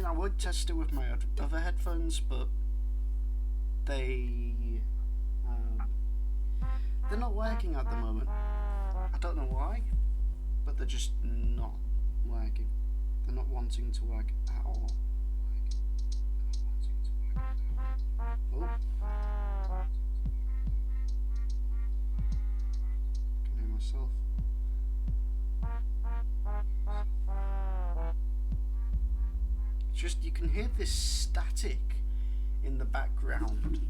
I would test it with my other headphones, but they're not working at the moment. I don't know why, but they're just not working. They're not wanting to work at all. Oh. I can hear myself. It's just, you can hear this static in the background.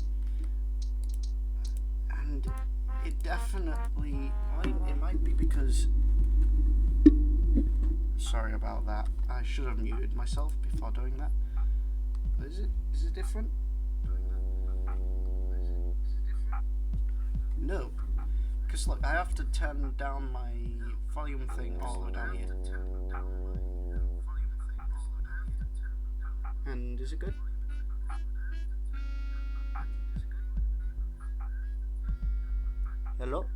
And it definitely, it might be because, sorry about that, I should have muted myself before doing that. Is it different? No, because look, I have to turn down my volume thing all the way down here. And is it good? Hello?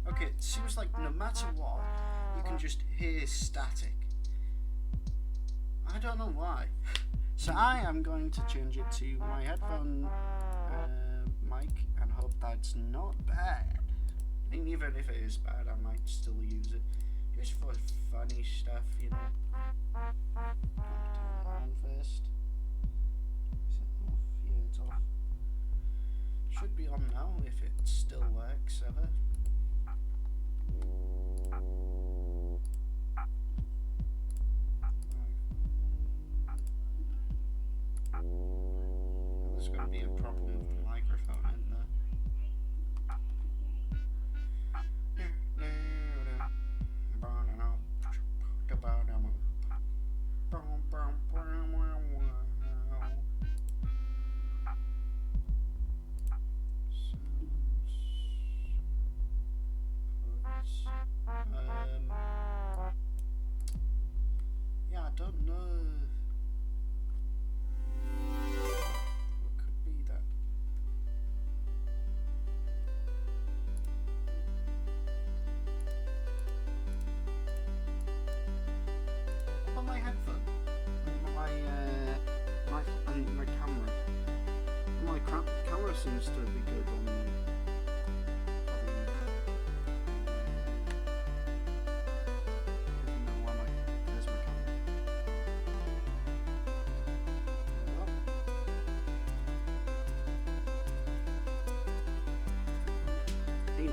Okay, it seems like no matter what, you can just hear static. I don't know why. So I am going to change it to my headphone mic and hope that's not bad. And even if it is bad, I might still use it. Just for funny stuff, you know. I'll turn it on first. Is it off? Yeah, it's off. Should be on now if it still works ever. There's going to be a problem with the microphone in there. Yeah, I don't know. What could be that? What about my headphone? My camera. My camera seems to be good on.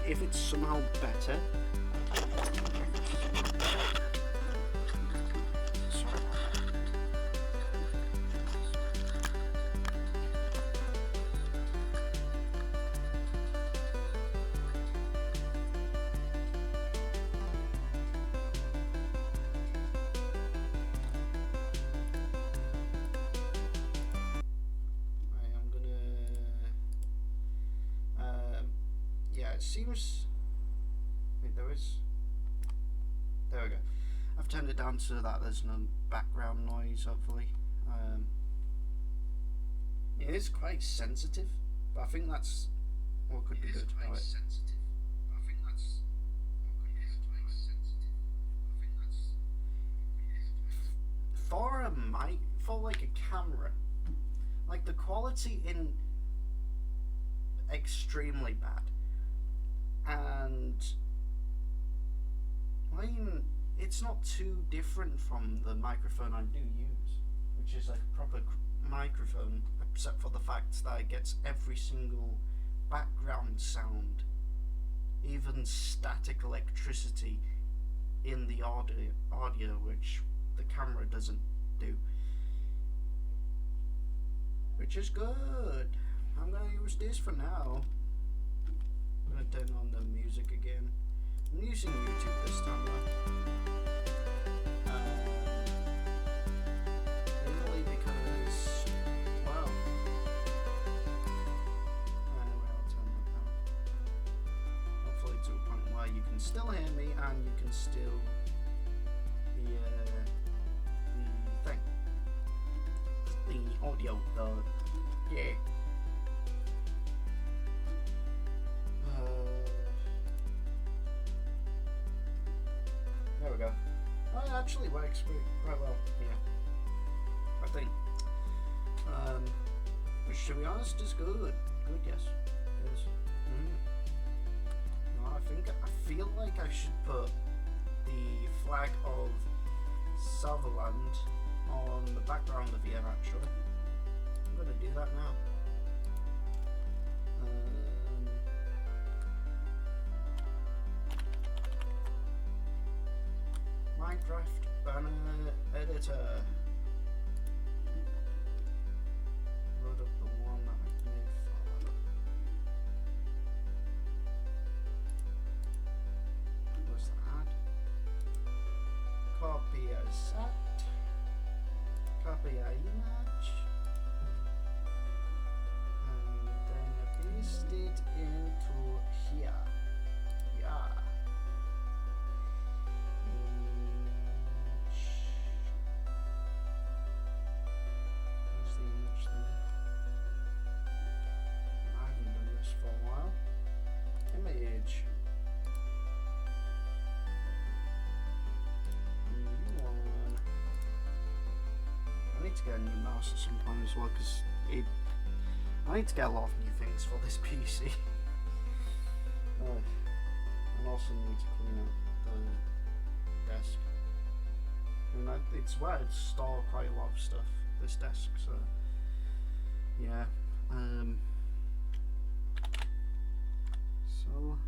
If it's somehow better. Sorry about that. Seems. Wait, there is. There we go. I've turned it down so that there's no background noise, hopefully. It is quite sensitive, but I think that's what could be good. For a mic, for like a camera, like the quality in extremely bad. And I mean, it's not too different from the microphone I do use, which is like a proper microphone, except for the fact that it gets every single background sound, even static electricity in the audio, which the camera doesn't do, which is good. I'm gonna use this for now. I'm gonna turn on the music again. I'm using YouTube this time though. Mainly because, well, anyway, I'll turn that down. Hopefully to a point where you can still hear me and you can still hear the thing. The audio, yeah. There we go. Oh, it actually works quite well, yeah. I think. Which, to be honest, is good. Good, yes. It is. No, I feel like I should put the flag of Sutherland on the background of here, actually. I'm gonna do that now. Minecraft banner editor. Load up the one that I made for. What's that? Copy as set. Copy a image. And then paste it into here. Yeah. Get a new mouse at some point as well, because I need to get a lot of new things for this PC. And also need to clean up the desk. I mean, it's where I store quite a lot of stuff, this desk, so yeah. So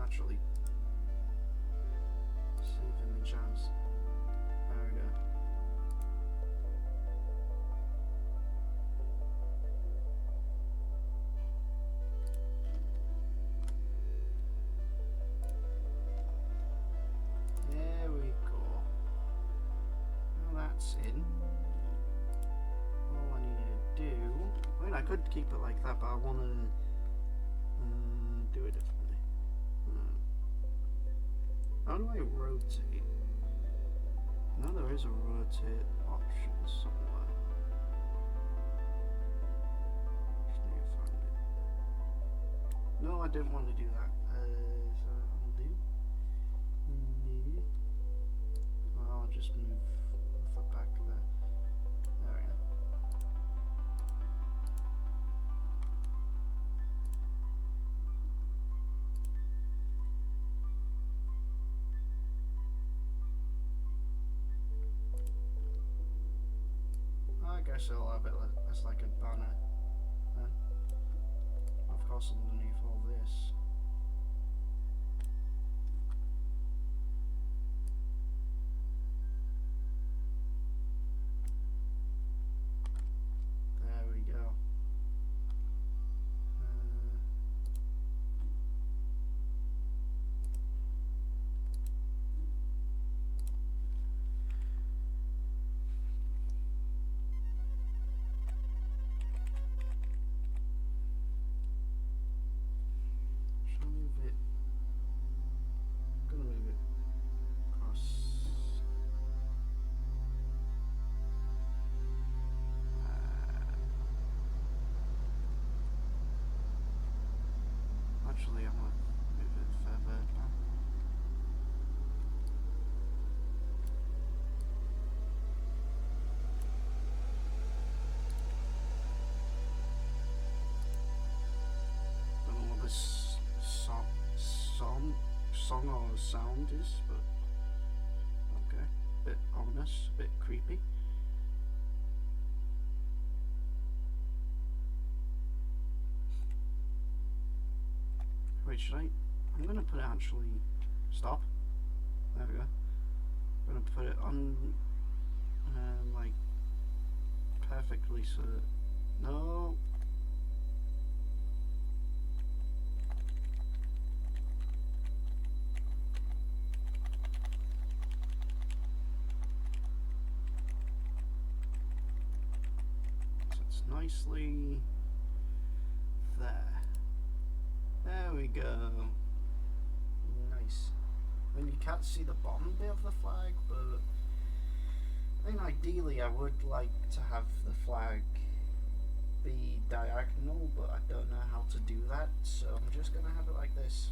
actually save image as. There we go. There we go. Now that's in. All I need to do. I mean, I could keep it like that, but I want to do it differently. How do I rotate? No, there is a rotate option somewhere. Just need to find it. No, I didn't want to do that. So I'll do. Maybe. Well, I'll just move it back there. There we go. I guess I'll have it as like a banner then. Of course, underneath all this. There we go. Actually, I might move it further back. Don't know what this song or sound is, but okay. Bit ominous, a bit creepy. should I? I'm gonna put it actually. Stop. There we go. I'm gonna put it on, like, perfectly so. No. So it's nicely there. There we go. Nice. And you can't see the bottom bit of the flag, but I think ideally I would like to have the flag be diagonal, but I don't know how to do that, so I'm just gonna have it like this.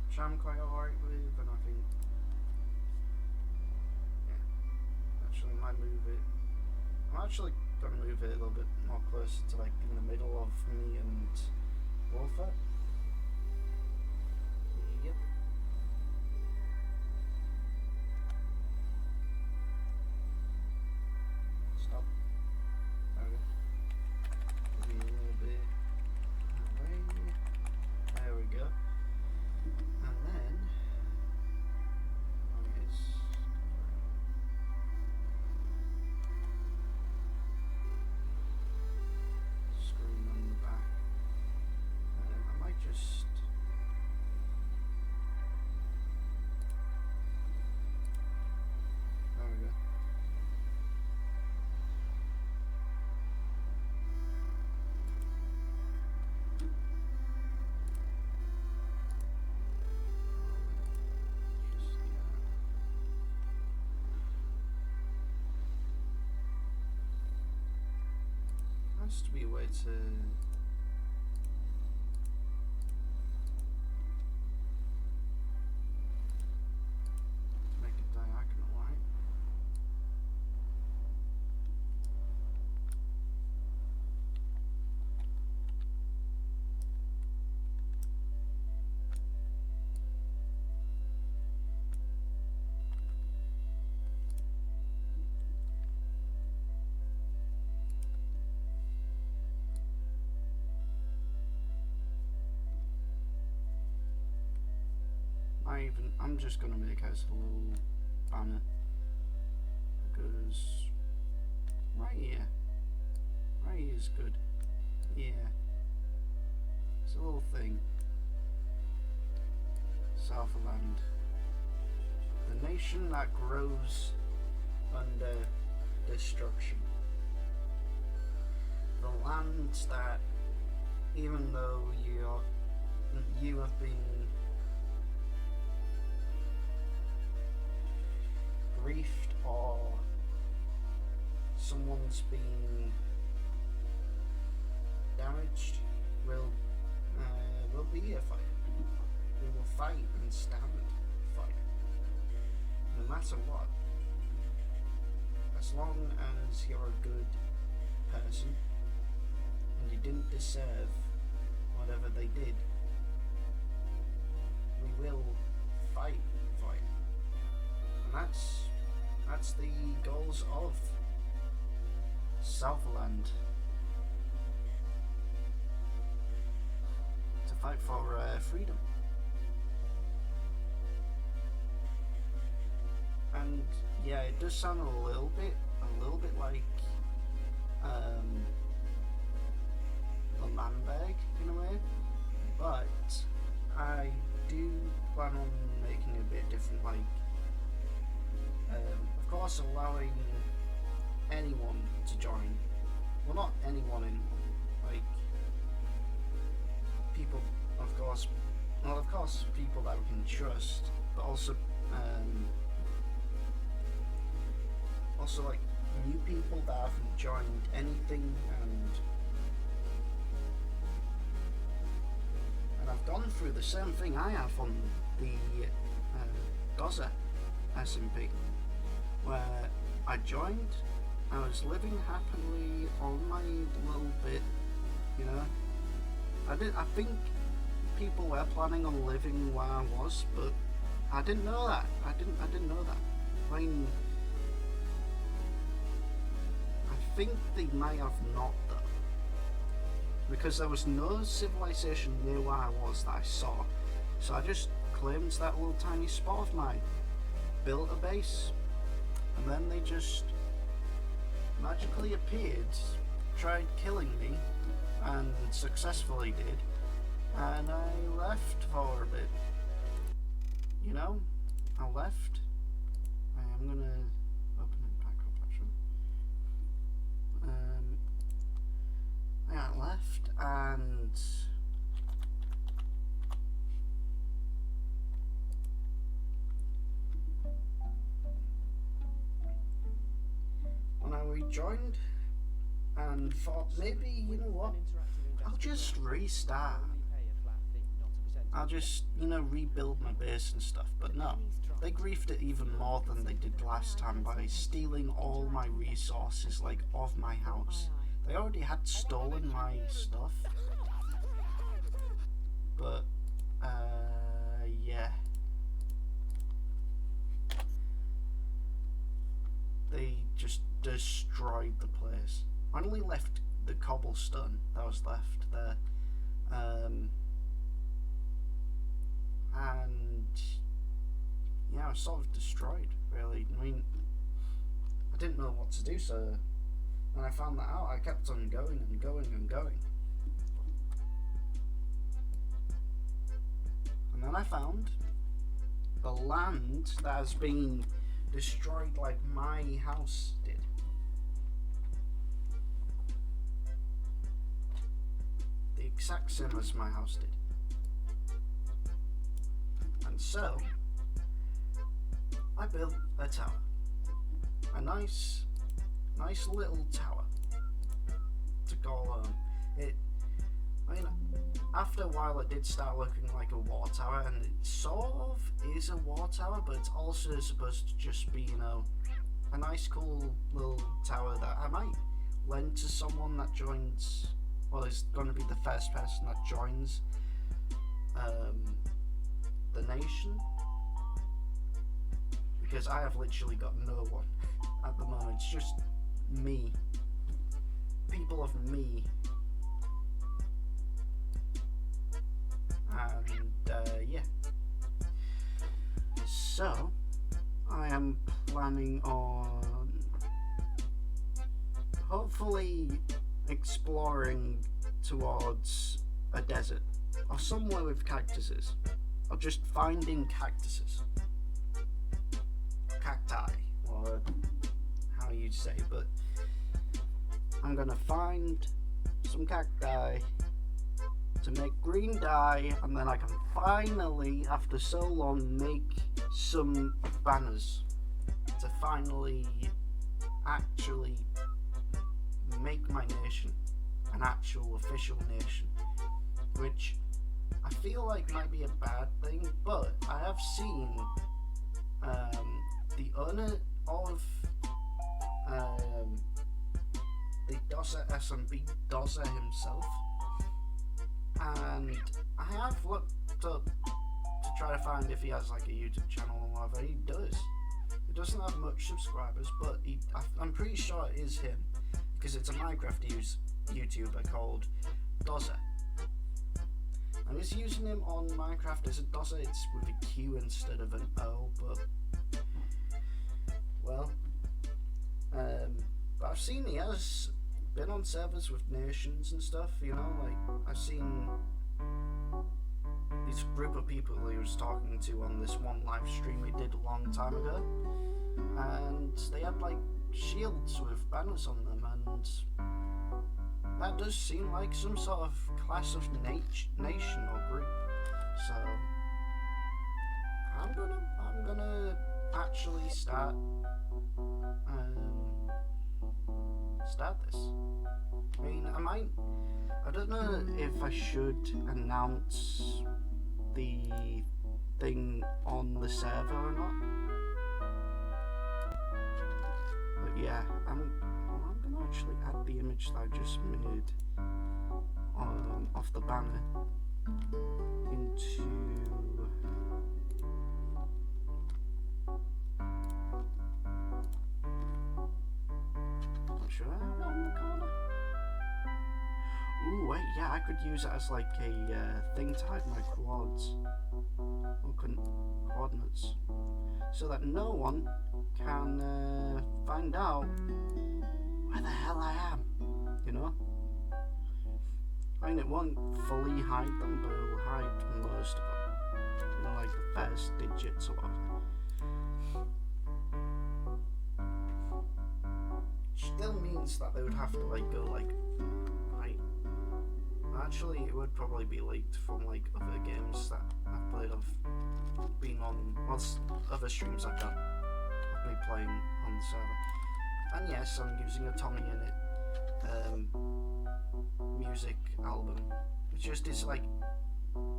Which I'm quite alright with, and I think, yeah, actually might move it. I'm actually gonna move it a little bit more closer to like in the middle of me and Wolfer. Yep. Stop. There we go. Maybe a little bit that way. There we go. And then, I guess, screen on the back. I might just. There we go. Has to be a way to make it diagonal, right? I'm just gonna make us a little banner because right here is good. Yeah, it's a little thing. Southland, the nation that grows under destruction. The lands that, even though you have been griefed or someone's been damaged, will be here for you. We will fight and stand for you, no matter what. As long as you're a good person and you didn't deserve whatever they did, we will fight for you. And that's the goals of Southland. To fight for freedom. And yeah, it does sound a little bit like a Landberg in a way, but I do plan on making it a bit different, like of course allowing anyone to join. Well, not anyone, like people, of course people that we can trust, but also like new people that haven't joined anything, and I've gone through the same thing I have on the DOZA SMP, where I joined, I was living happily on my little bit, you know. I think people were planning on living where I was, but I didn't know that. I didn't know that. I mean, I think they might have not though. because there was no civilization near where I was that I saw. So I just claimed that little tiny spot of mine, built a base, and then they just magically appeared, tried killing me, and successfully did, and I left for a bit. You know, I left. I'm gonna open it back up actually. Yeah, I left, and when I rejoined and thought, maybe, you know what, I'll just restart. I'll just, you know, rebuild my base and stuff. But no, they griefed it even more than they did last time by stealing all my resources, like, of my house. They already had stolen my stuff. But, yeah. They just destroyed the place. I only left the cobblestone that was left there. And yeah, I was sort of destroyed, really. I mean, I didn't know what to do, so when I found that out, I kept on going and going and going. And then I found the land that has been destroyed like my house did. The exact same as my house did. And so, I built a tower. A nice little tower to call home. I mean, after a while it did start looking like a war tower, and it sort of is a war tower, but it's also supposed to just be, you know, a nice cool little tower that I might lend to someone that joins, well, is going to be the first person that joins the nation, because I have literally got no one at the moment. It's just me, people of me, and yeah. So I am planning on hopefully exploring towards a desert or somewhere with cactuses, or just finding cactuses, cacti, or how you say, but I'm gonna find some cacti to make green dye, and then I can finally, after so long, make some banners to finally actually make my nation an actual official nation, which I feel like might be a bad thing, but I have seen the owner of the DOZA SMP, DOZA himself, and I have looked up to try to find if he has like a YouTube channel or whatever. He does. He doesn't have much subscribers, but I'm pretty sure it is him, because it's a Minecraft YouTuber called DOZA. And he's using him on Minecraft as a DOZA. It's with a Q instead of an O, but well, but I've seen he has been on servers with nations and stuff, you know, like I've seen this group of people he was talking to on this one live stream he did a long time ago, and they had like shields with banners on them, and that does seem like some sort of class of nation or group. So I'm gonna actually start this. I mean, I don't know if I should announce the thing on the server or not, but yeah, I'm gonna actually add the image that I just made off the banner into should I have it on the corner? Ooh, wait. yeah, I could use it as like a thing to hide my quads or coordinates, so that no one can find out where the hell I am, you know? I mean, it won't fully hide them, but it'll hide most of them, you know, like the first digits or whatever. Still means that they would have to like go like, right, actually it would probably be leaked from like other games that I've played. I've been on, well, other streams I've done of me playing on the server. And yes, I'm using a Tommy in it music album, which just is like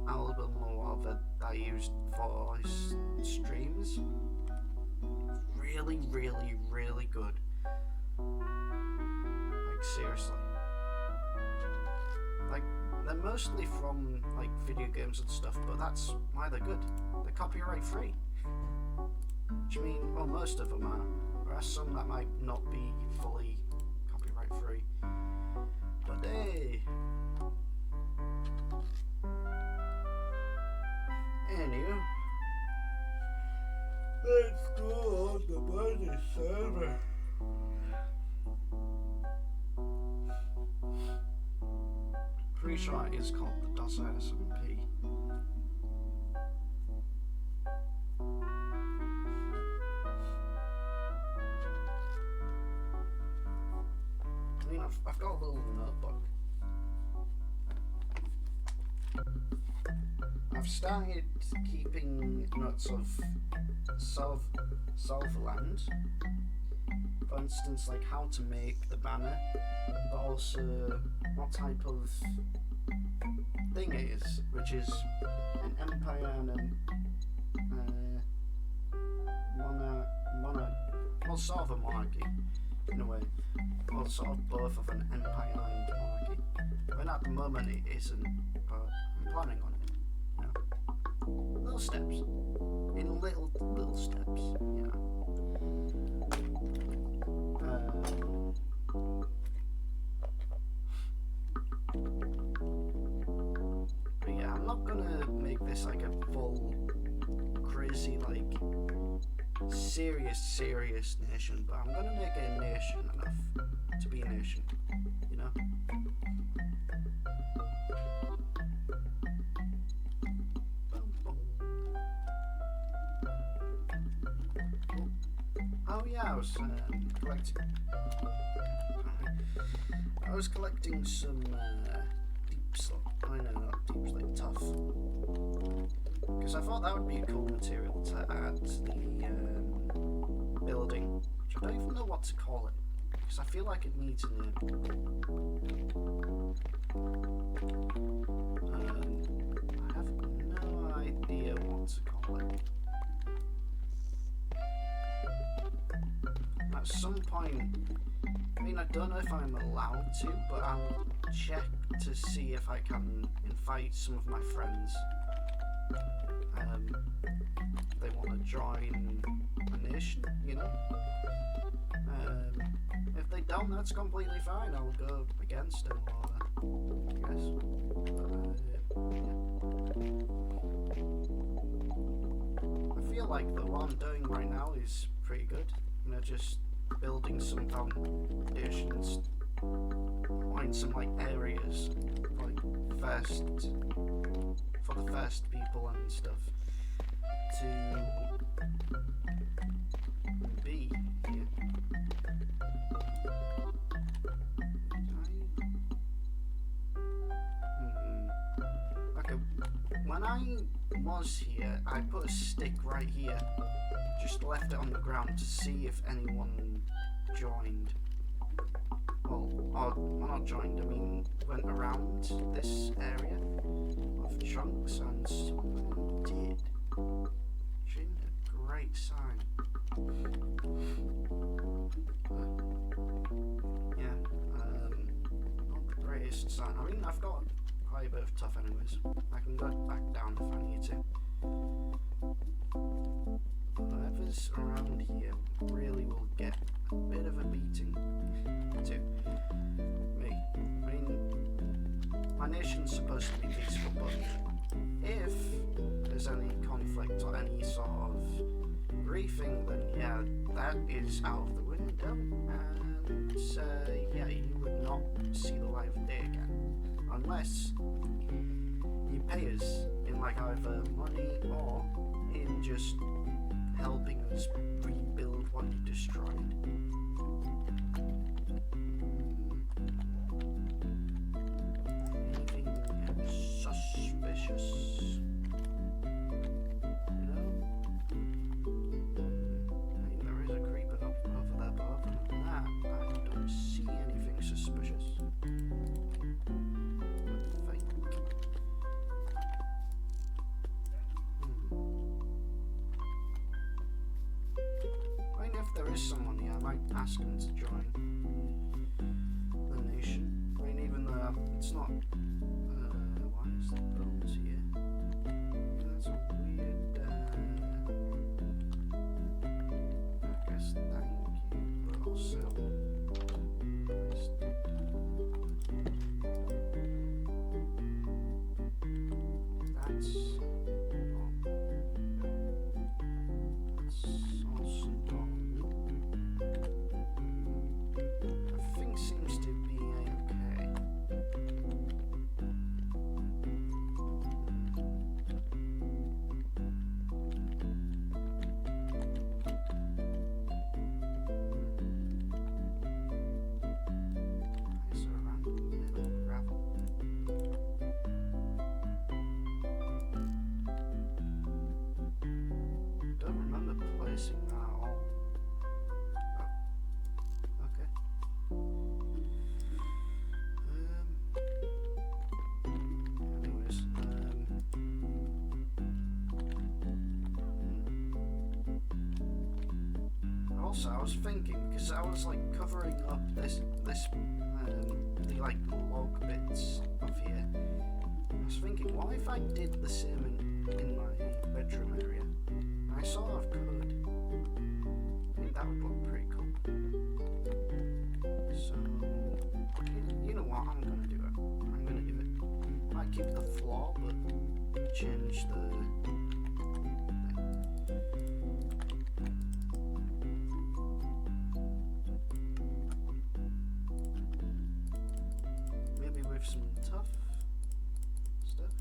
album or whatever that I used for his streams. Really, really, really good. Like seriously. Like they're mostly from like video games and stuff, but that's why they're good. They're copyright free. Which means, well, most of them are. There are some that might not be fully copyright free. But hey. Anywho, let's go on the bloody server. Pretty sure it is called the DOZA SMP. I mean, I've got a little notebook. I've started keeping notes of Solverland. For instance, like how to make the banner, but also what type of thing it is, which is an empire and well, sort of a monarchy, in a way. Well, sort of both of an empire and monarchy. I mean, at the moment it isn't, but I'm planning on it. You know? Little steps. In little steps, you know. But yeah, I'm not gonna make this like a full, crazy, like, serious nation, but I'm gonna make it a nation enough to be a nation, you know? Oh yeah, I was collecting some deep slot. I know, not deep slot, tough. Because I thought that would be a cool material to add to the building, which I don't even know what to call it, because I feel like it needs a name. I have no idea what to call it. At some point, I mean, I don't know if I'm allowed to, but I'll check to see if I can invite some of my friends. They want to join a nation, you know? If they don't, that's completely fine. I'll go against them, I guess. I feel like what I'm doing right now is pretty good. You know, just building some foundations, in some like areas, like for the first people and stuff to be here. Okay, when I was here, I put a stick right here, just left it on the ground to see if anyone joined. Well, not joined, I mean went around this area of chunks, and someone did. Which isn't a great sign. Yeah, not the greatest sign. I mean, I've got quite a bit of tough anyways. I can go back down if I need to. whoever's around here really will get a bit of a beating too. Me. I mean, my nation's supposed to be peaceful, but if there's any conflict or any sort of griefing, then yeah, that is out of the window, and yeah, you would not see the light of day again, unless you pay us in like either money or in just helping us rebuild what you destroyed. Anything suspicious? You know? I mean, there is a creeper up over there, but other than that, I don't see anything suspicious. There is someone here, I might ask him to join the nation. I mean, even though it's not. Why is the bones here? That's a weird. I guess thank you, but also. That's. Seems to be okay. Is there a random little gravel? Don't remember placing that at all. Oh, okay. Anyways, also I was thinking, because I was like covering up the like log bits of here. I was thinking, what if I did the same in my bedroom area? I sort of could. I think that would look pretty cool. So, you know what, I'm gonna do it. I'm gonna do it. Might keep the floor, but change the thing. Maybe with some tough stuff,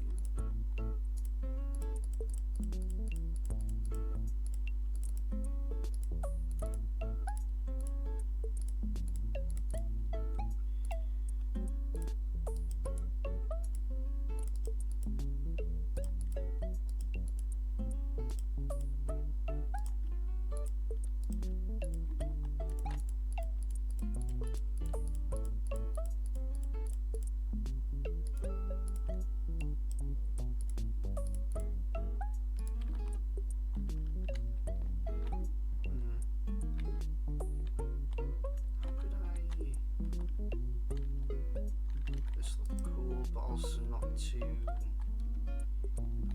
also not too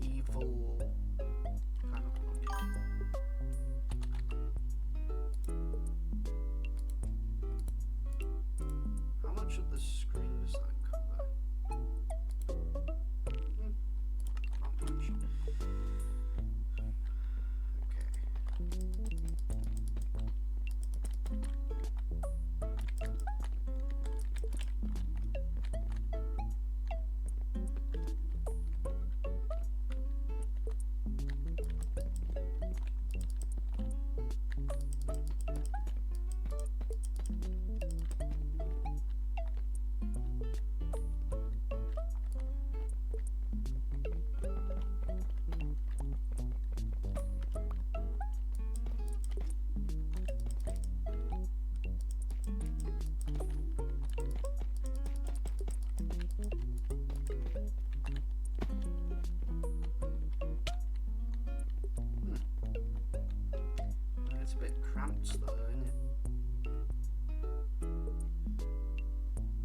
evil kind of look. How much of the screen does that cover? Not much. It's a bit cramped though, isn't it? I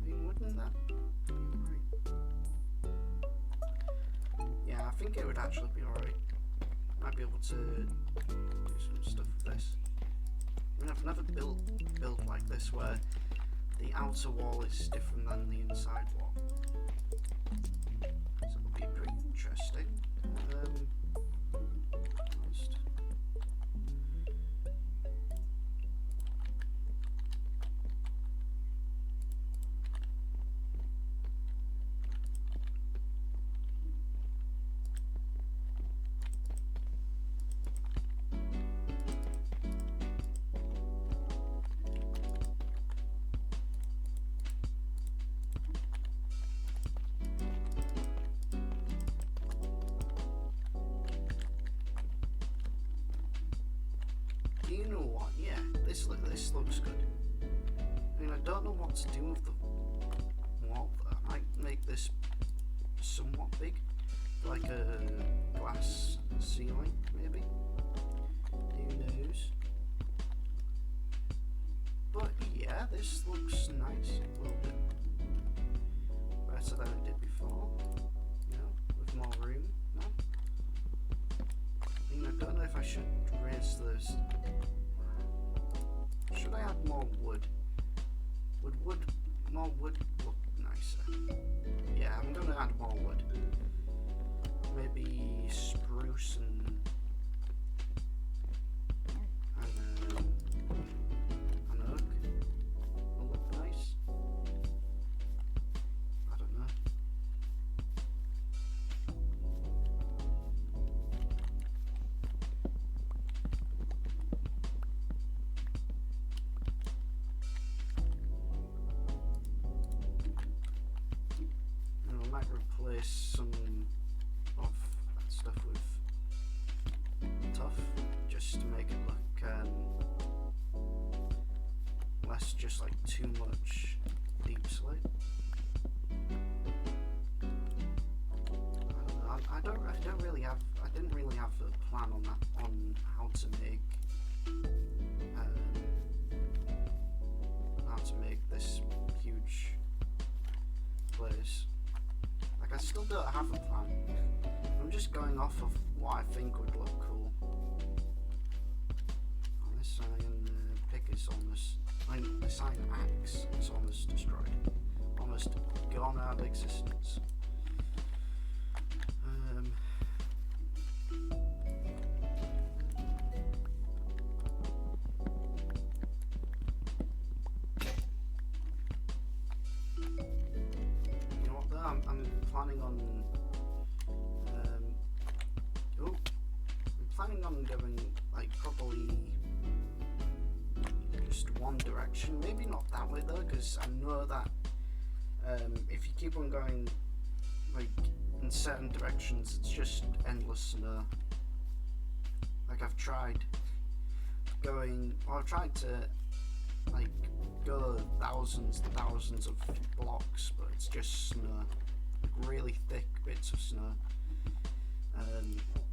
mean, wouldn't that be right? Yeah, I think it would actually be alright. might be able to do some stuff with this. I mean, I've never built like this where the outer wall is different than the inside wall. So it'll be pretty interesting. You know what? Yeah, this looks good. I mean, I don't know what to do with the wall. I might make this somewhat big, like a glass ceiling, maybe. Who knows? But yeah, this looks nice. A little bit better than it did before. You know, with more room. No. I mean, I don't know if I should raise those. Should I add more wood? Would more wood look nicer? Yeah, I'm gonna add more wood. Maybe spruce and an oak will look nice. I don't know. Replace some of that stuff with tough, just to make it look less just like too much deep slate. I didn't really have a plan on that, on how to make this huge place. I still don't have a plan. I'm just going off of what I think would look cool. Oh, this iron pick is almost, this iron axe is almost destroyed, almost gone out of existence. I'm planning on going like probably just one direction, maybe not that way though, because I know that if you keep on going like in certain directions, it's just endless snow. Like I've tried to like go thousands and thousands of blocks, but it's just snow, like really thick bits of snow.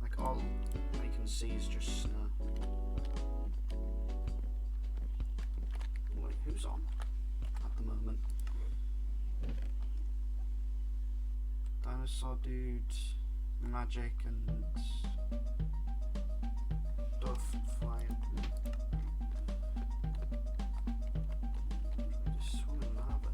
Like all you can see is just snow. Wait, who's on at the moment? Dinosaur Dude, Magic, and Dove Flying. Just swim in lava.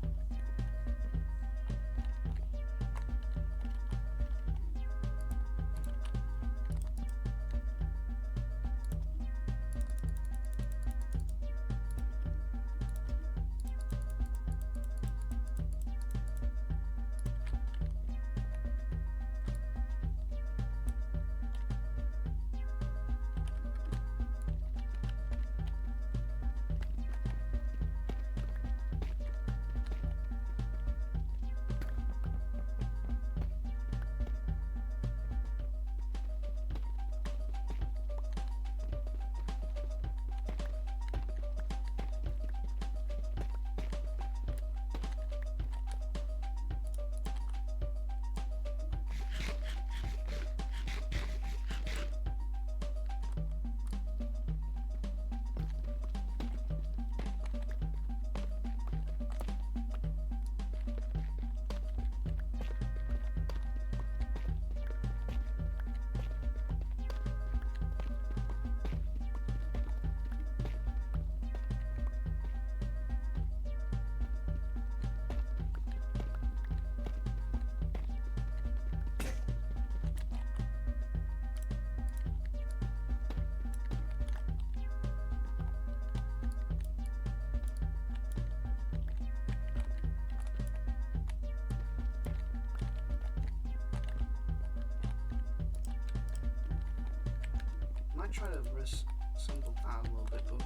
might try to reassemble that a little bit, but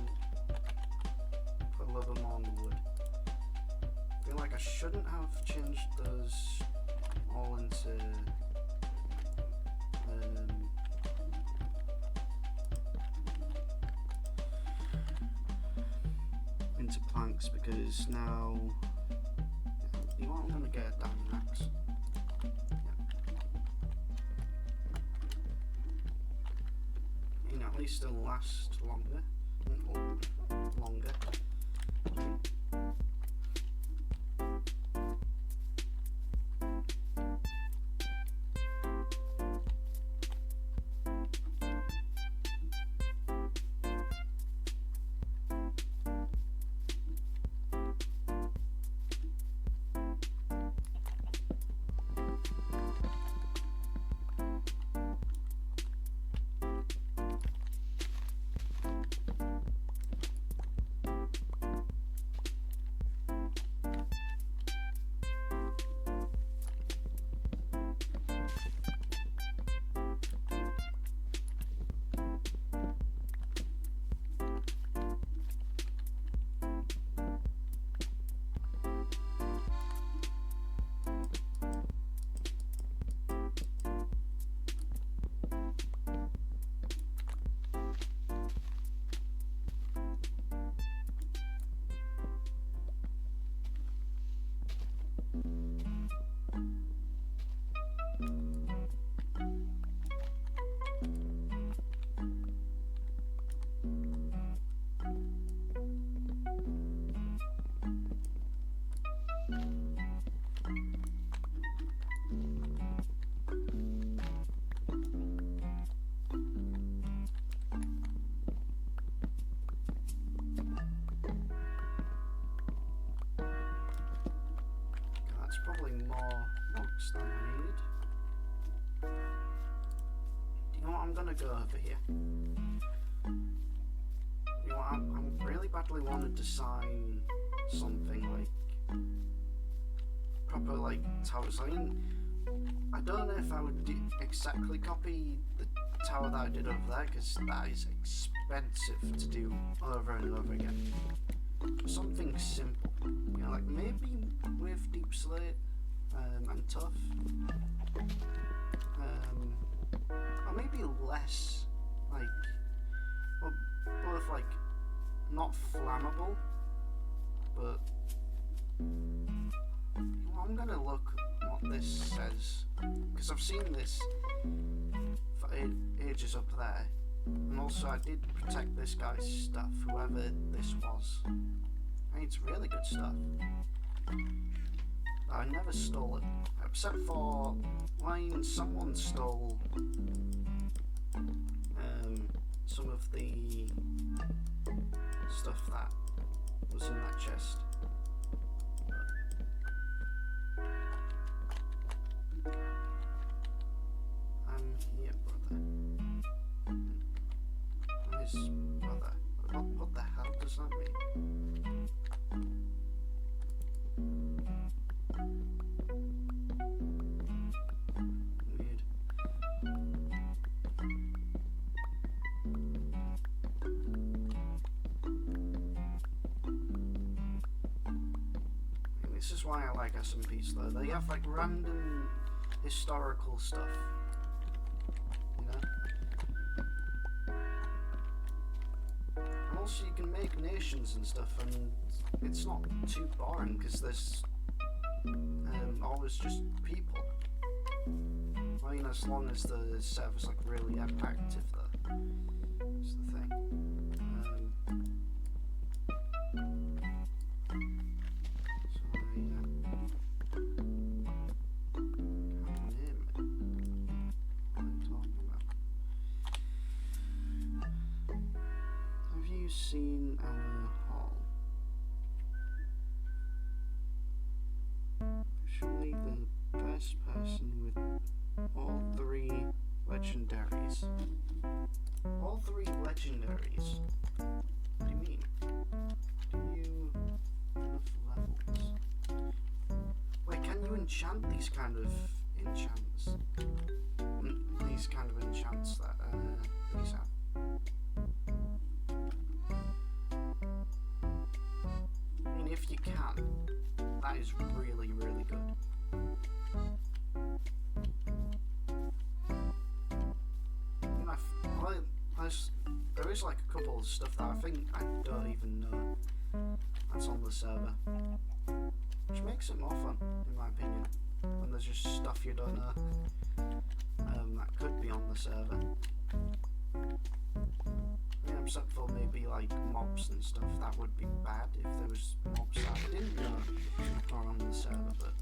put a little bit more on the wood. I feel like I shouldn't have changed those all into planks, because now, you know what, I'm gonna get a diamond axe. You know, at least it'll last longer. Probably more rocks than I need. Do you know what? I'm gonna go over here. You know what? I'm really badly wanted to sign something like proper like towers. I don't know if I would exactly copy the tower that I did over there, because that is expensive to do over and over again. Something simple, you know, like maybe with deep slate and tough, or maybe less, like, well, both like not flammable, but well, I'm gonna look what this says, because I've seen this for ages up there. And also I did protect this guy's stuff, whoever this was. I mean, it's really good stuff. I never stole it, except for when someone stole some of the stuff that was in that chest. I'm here, brother. Brother. What the hell does that mean? Weird. This is why I like SMPs though. They have like random historical stuff. Also, you can make nations and stuff, and it's not too boring because there's always just people. I mean, as long as the server's like really active, though. That's the thing. Seen our hall. Surely the best person with all three legendaries. All three legendaries? What do you mean? Do you have enough levels? Wait, can you enchant these kind of enchants? These kind of enchants that these have? there is like a couple of stuff that I think I don't even know that's on the server, which makes it more fun, in my opinion, when there's just stuff you don't know that could be on the server. Yeah, except for maybe like mobs and stuff. That would be bad if there was mobs that I didn't know are on the server, but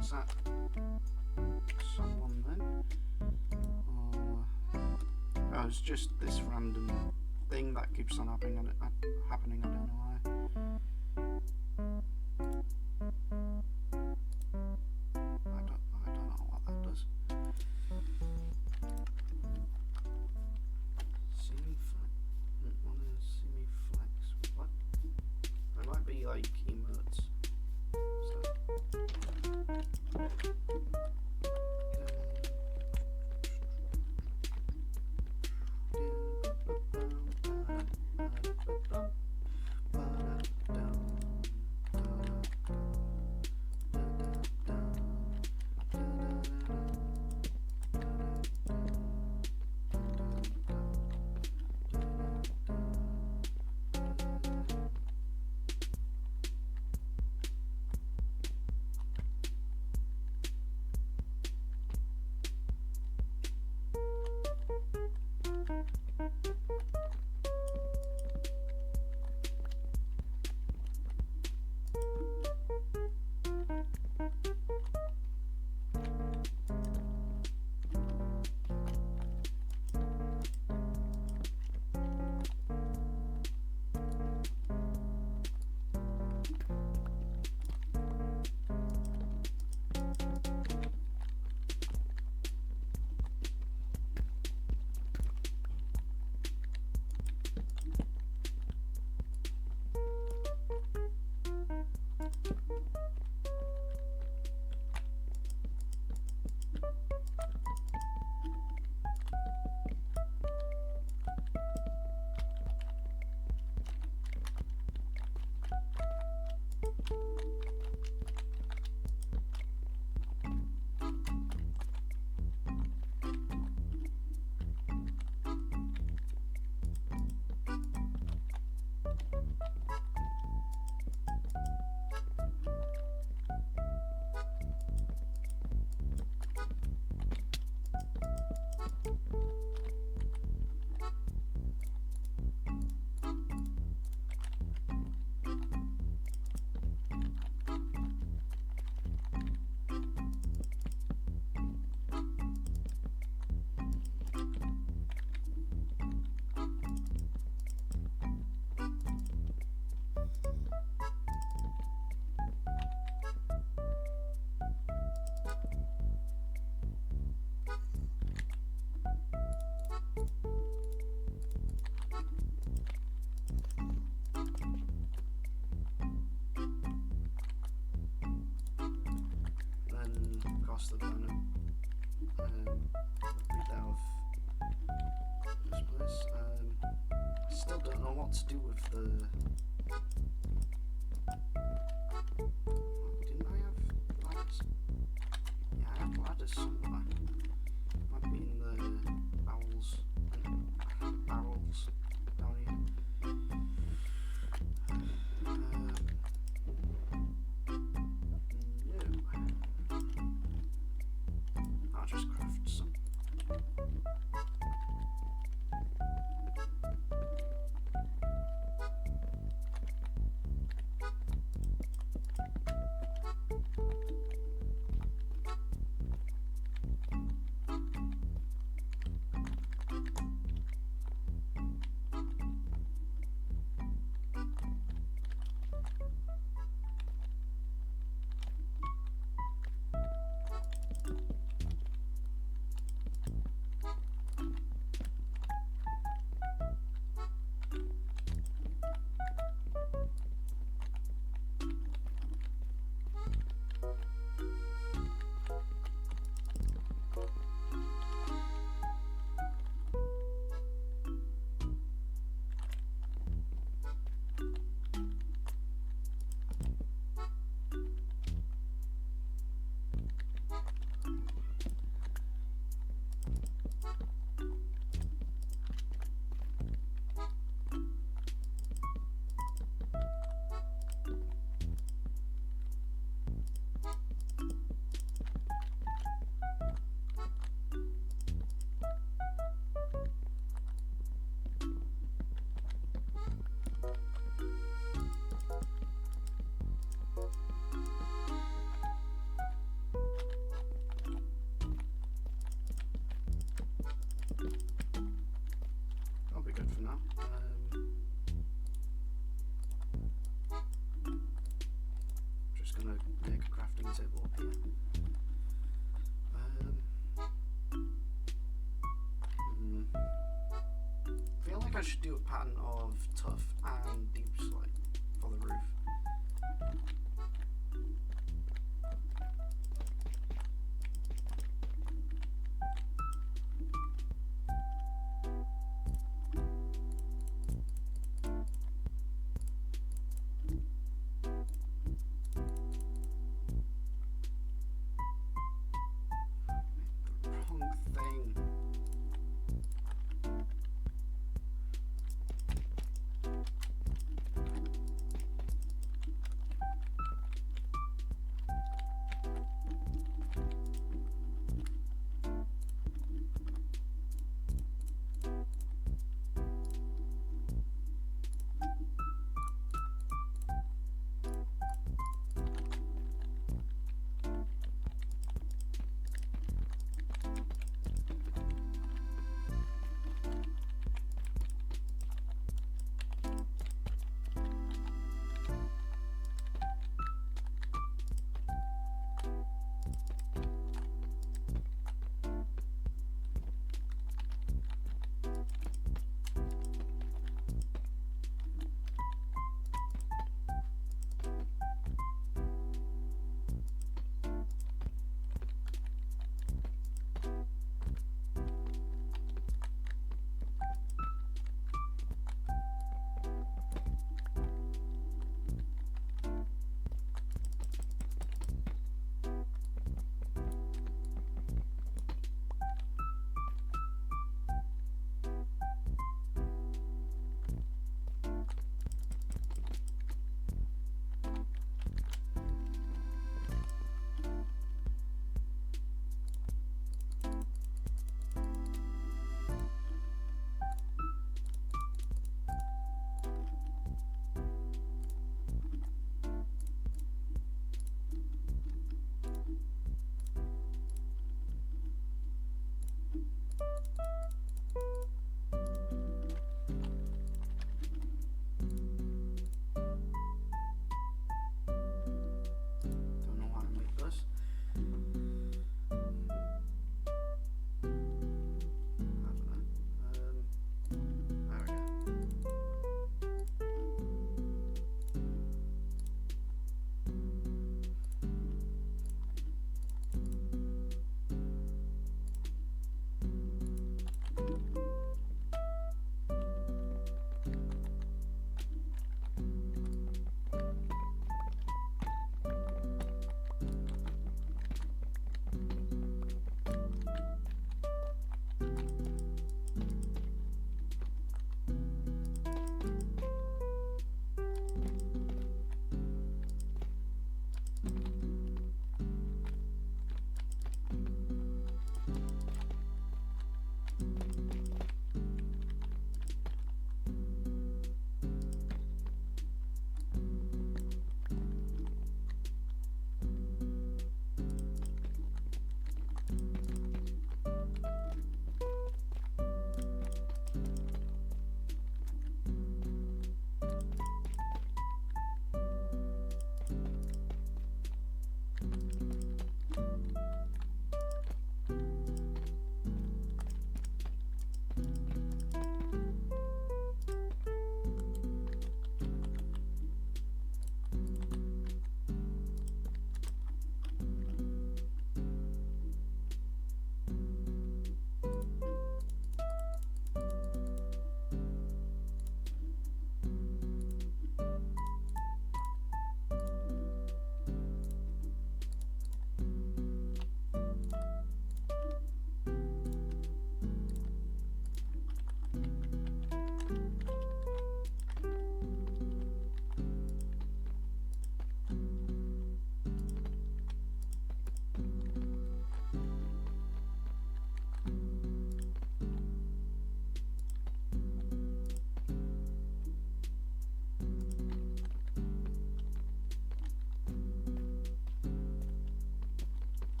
is that someone then? Oh, it's just this random thing that keeps on happening. I don't know why. I don't know what that does. See me flex? Want to see me flex? What? There might be like emotes. Across the planet. Read out of this place. I still don't know what to do with the. Didn't I have ladders? Yeah, I have ladders somewhere. Might be in the barrels down here. I'll just craft some. table up here. I feel like I should do a pattern of tough and deep slate for the roof. Wrong thing.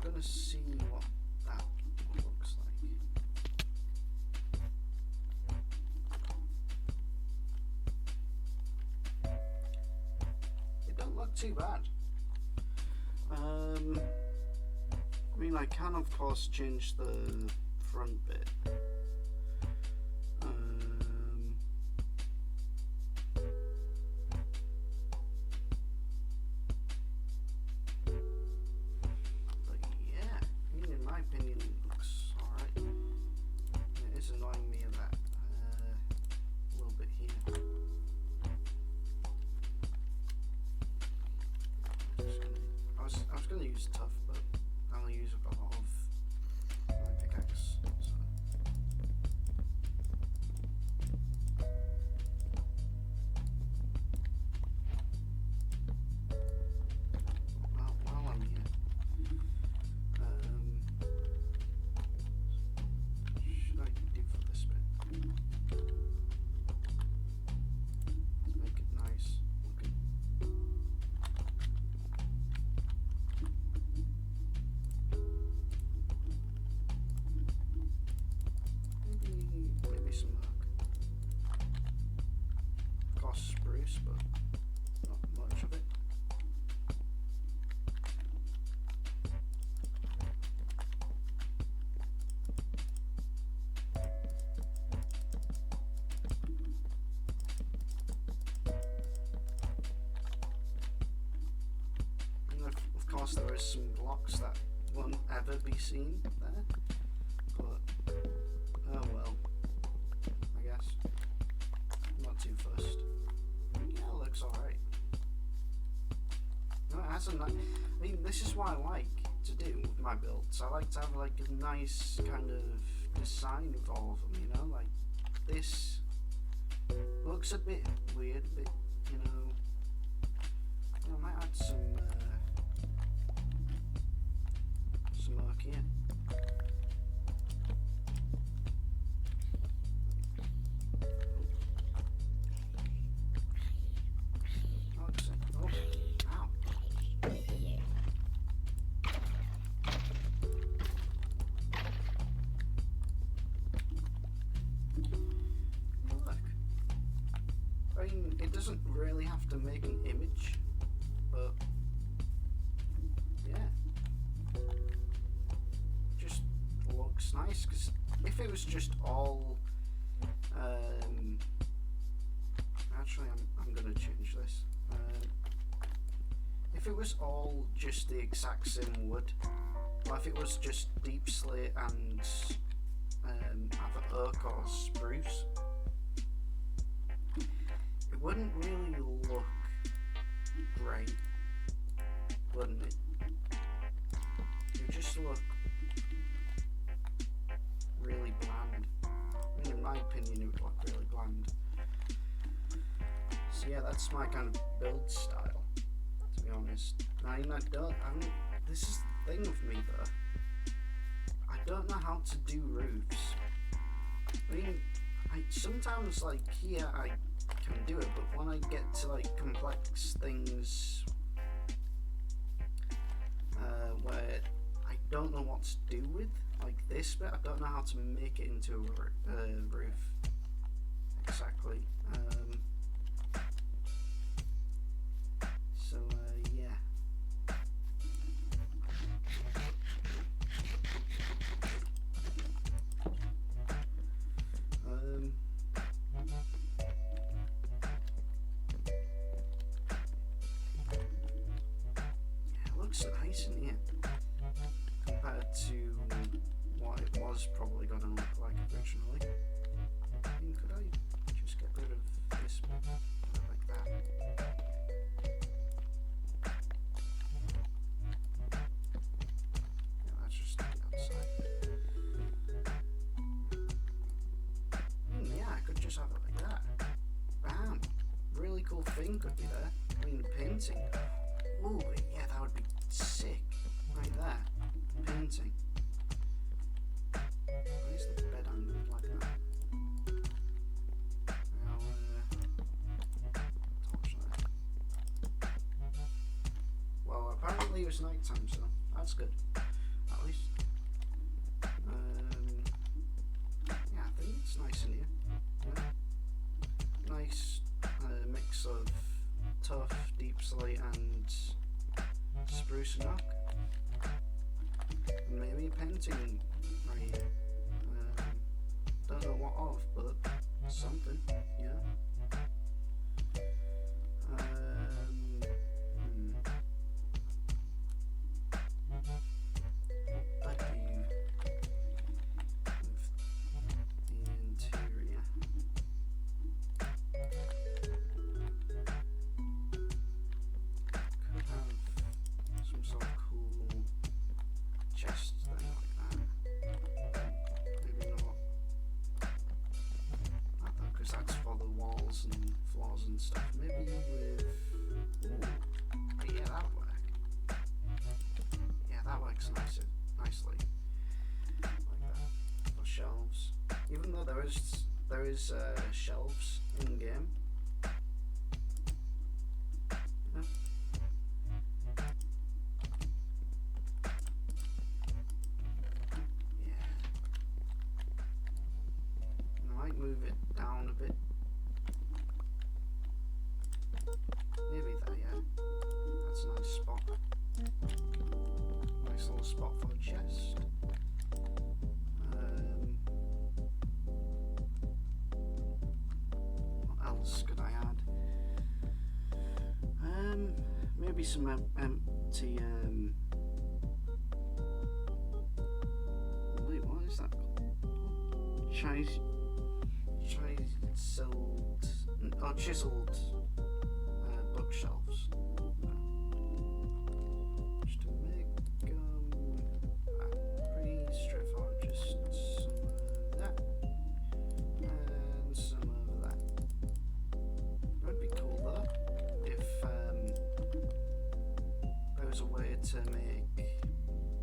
gonna see what that looks like. It don't look too bad. I mean, I can of course change the front bit. But yeah, I mean, in my opinion, it looks alright. It is annoying me that a little bit here. I was gonna use tough, but I only use a lot of my pickaxe. So. Well, while I'm here, should I do for this bit? Let's make it nice looking. Maybe some oak. Of course spruce, but not much of it. And of course there is some blocks that won't ever be seen there, but oh well, I guess. I'm not too fussed. Yeah, it looks alright. No, it has a nice. I mean, this is what I like to do with my builds. I like to have like a nice kind of design with all of them, you know? Like, this looks a bit weird, a bit, you know. I might add some oak here. It doesn't really have to make an image, but yeah, just looks nice. Because if it was just all, actually, I'm gonna change this. If it was all just the exact same wood, or if it was just deep slate and either oak or spruce, it wouldn't really look great, wouldn't it? It would just look really bland. I mean, in my opinion, it would look really bland. So yeah, that's my kind of build style, to be honest. I mean, this is the thing with me though. I don't know how to do roofs. I mean, sometimes like here I can do it, but when I get to like complex things where I don't know what to do with, like this bit, I don't know how to make it into a roof exactly. So yeah. Looks nice in here compared to what it was probably going to look like originally. I mean, could I just get rid of this like that? Yeah, that's just the outside. Yeah, I could just have it like that. Bam! Really cool thing could be there. I mean, painting. Ooh, yeah, that would be sick. Right there. Painting. Where's the bed angle like that? I'll torch that. Well, apparently it was night time, so that's good. nice mix of tough, deep slate and spruce and oak. And maybe a painting right here. Don't know what of, but something, yeah. What do you with the interior? Could have some sort of cool chest thing like that. Maybe not. Because that's for the walls and floors and stuff. Maybe with. Ooh, yeah, that'll work. Yeah, that works nicely. Like that. For shelves. Even though there is shelves in game. Yeah. Yeah. I might move it down a bit. Maybe that, yeah. That's a nice spot. Nice little spot for a chest. What else could I add? Maybe some empty. Wait, what is that called? Chiseled bookshelves. Just to make pretty straightforward. Just some of that and some of that. It would be cool though if there was a way to make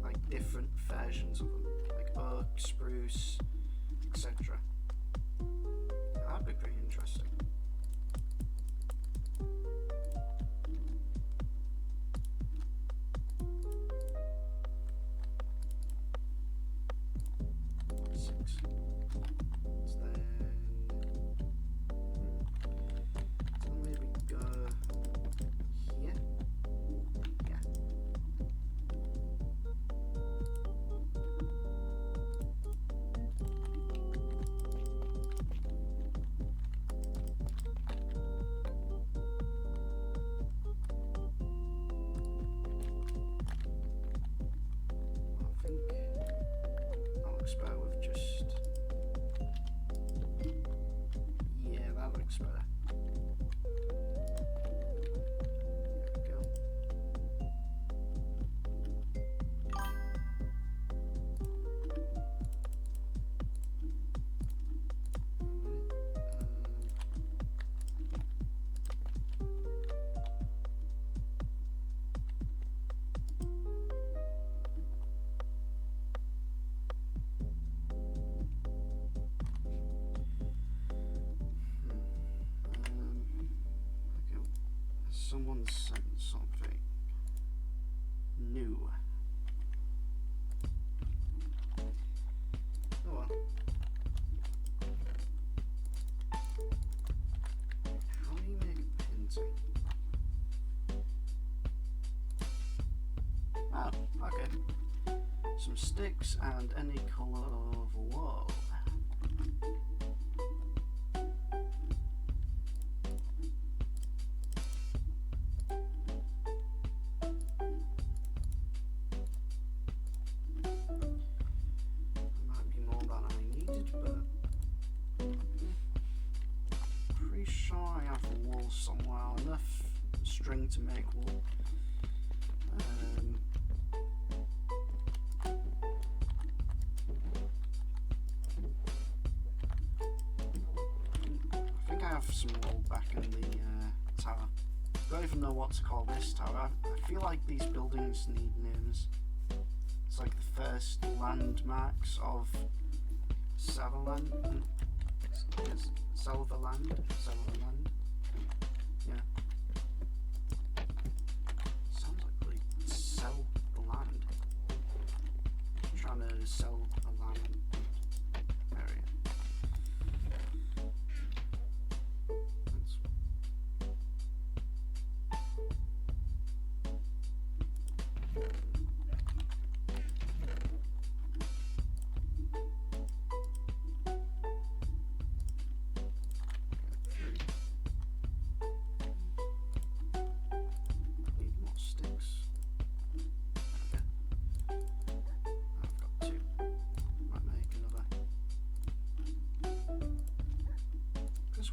like different versions of them, like oak, spruce, etc. That'd be pretty interesting. Better with just that looks better. There we go. Someone sent something new. Oh well. How do you make a painting? Oh, okay. Some sticks and any colour of wall. Somewhere enough string to make wool. I think I have some wool back in the tower. I don't even know what to call this tower. I feel like these buildings need names. It's like the first landmarks of Silverland. Silverland. Yeah. Sounds like we sell the land. I'm trying to sell a land area.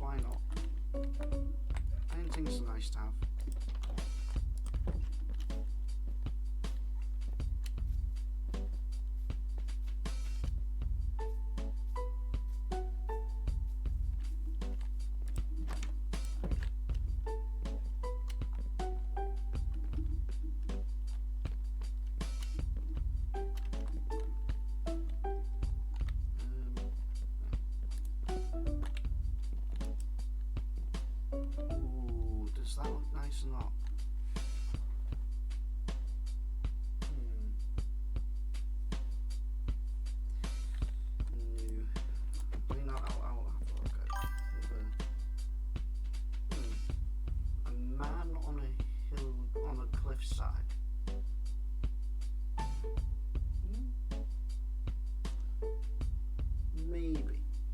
why not? Painting's nice to have. Does that look nice or not? No. Probably not. I'll have a look at it. A man on a hill, on a cliffside.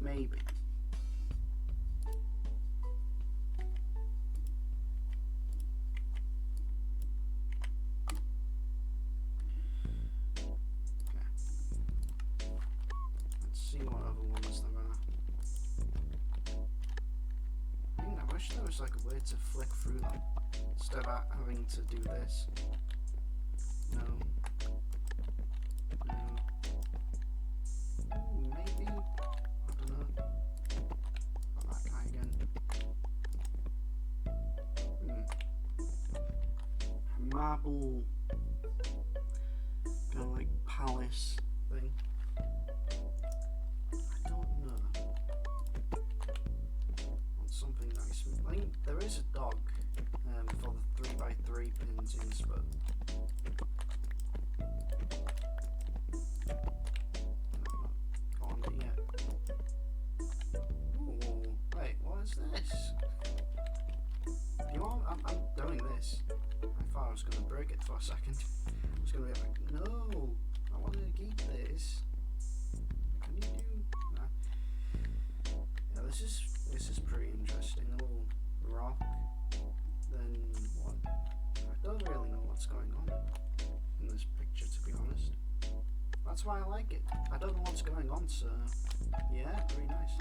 Maybe. See what other ones there are. I wish there was like a way to flick through them instead of having to do this. No. Maybe. I don't know. Got that guy again. Marble kind of like palace thing. Something nice. I think there is a dog for the 3x3 paintings, but I've not got on it yet. Ooh, wait, what is this? You know, I'm doing this. I thought I was going to break it for a second. I was going to be like, no, I wanted to keep this. Can you do that? Yeah, this is pretty interesting. A little rock. Then what? I don't really know what's going on in this picture, to be honest. That's why I like it. I don't know what's going on, so yeah, pretty nice.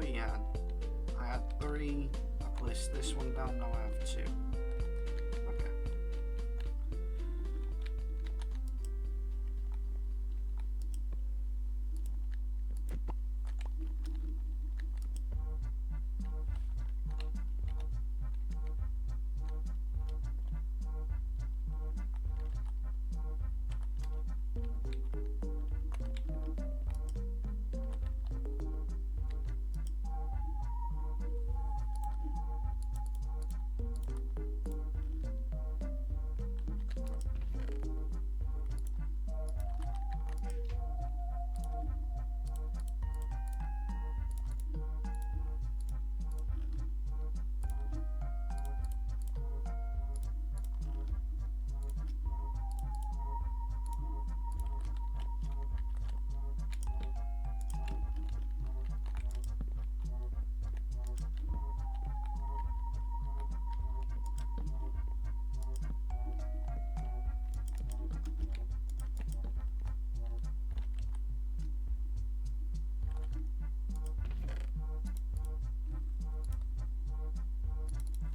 we had? I had 3. I placed this one down. Now I have 2. Okay.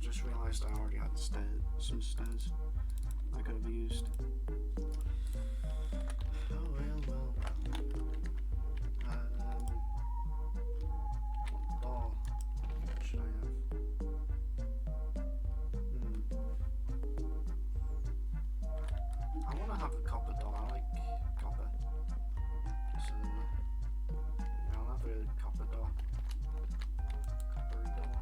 Just realised I already had some stairs I could have used. Oh well. What door should I have? I want to have a copper door. I like copper. So, yeah, I'll have a copper door. Coppery door.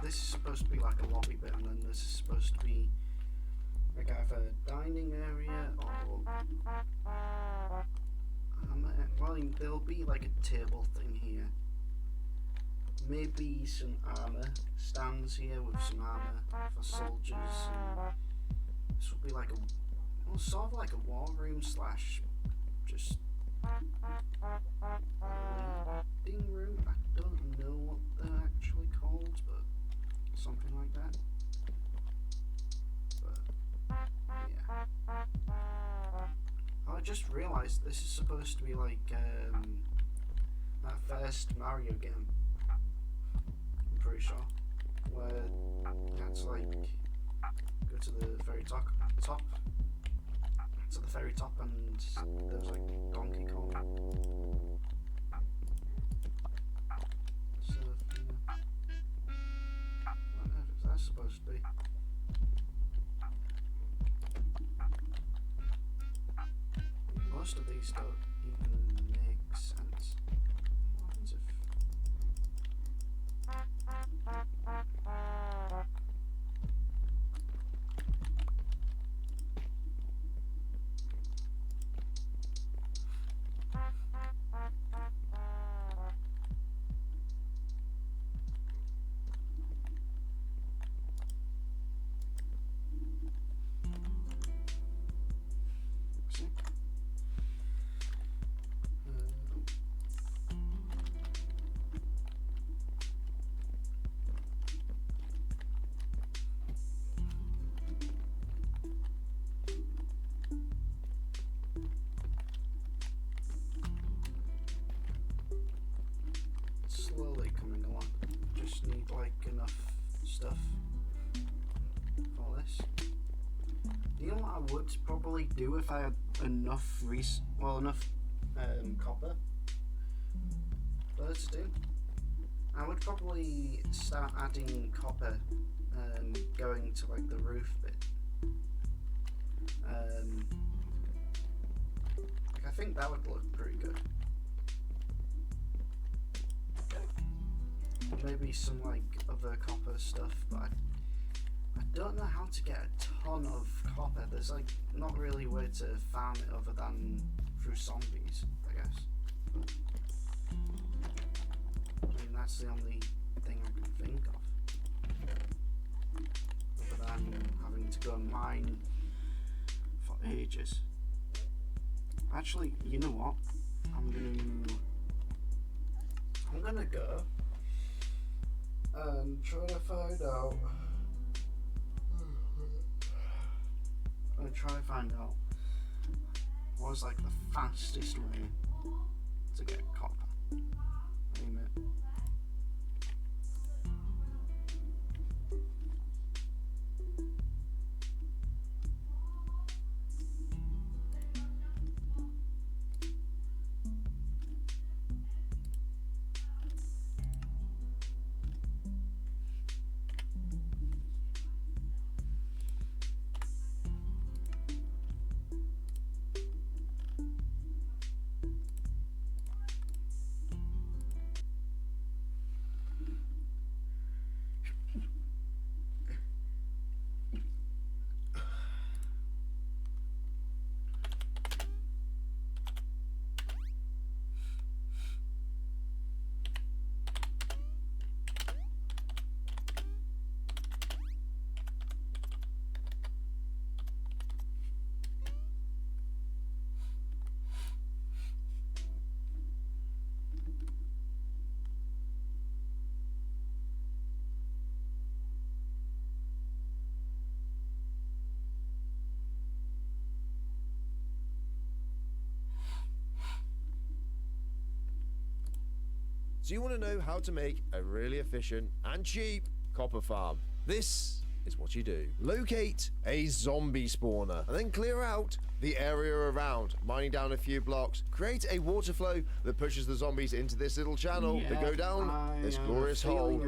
This is supposed to be like a lobby bit, and then this is supposed to be like either dining area or well, there'll be like a table thing here. Maybe some armor stands here with some armor for soldiers. And this will be like a, well, sort of like a war room slash just reading room. I don't know what they're actually called, but something like that. But yeah. I just realised this is supposed to be like that first Mario game. I'm pretty sure, where you had to like go to the very top, to the very top, and there was like Donkey Kong. So yeah. What on earth is that supposed to be? Most of these don't even make sense. What happens if... slowly coming along. Just need like enough stuff for this. You know what I would probably do if I had enough enough copper to do? I would probably start adding copper going to like the roof bit. Like I think that would look pretty good. Maybe some like other copper stuff, but I don't know how to get a ton of copper. There's like not really a way to farm it other than through zombies, I guess. But, I mean, that's the only thing I can think of. Other than having to go and mine for ages. Actually, you know what? I'm gonna go and try to find out. I'm gonna try to find out what was like the fastest way to get copper. Wait a minute. So you want to know how to make a really efficient and cheap copper farm? This is what you do. Locate a zombie spawner and then clear out the area around, mining down a few blocks. Create a water flow that pushes the zombies into this little channel that go down this glorious hole.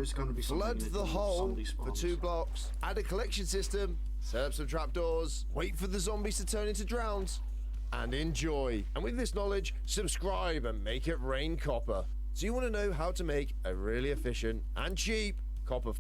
Flood the hole for 2 blocks. Add a collection system. Set up some trapdoors. Wait for the zombies to turn into drowns. And enjoy. And with this knowledge, subscribe and make it rain copper. So you want to know how to make a really efficient and cheap copper.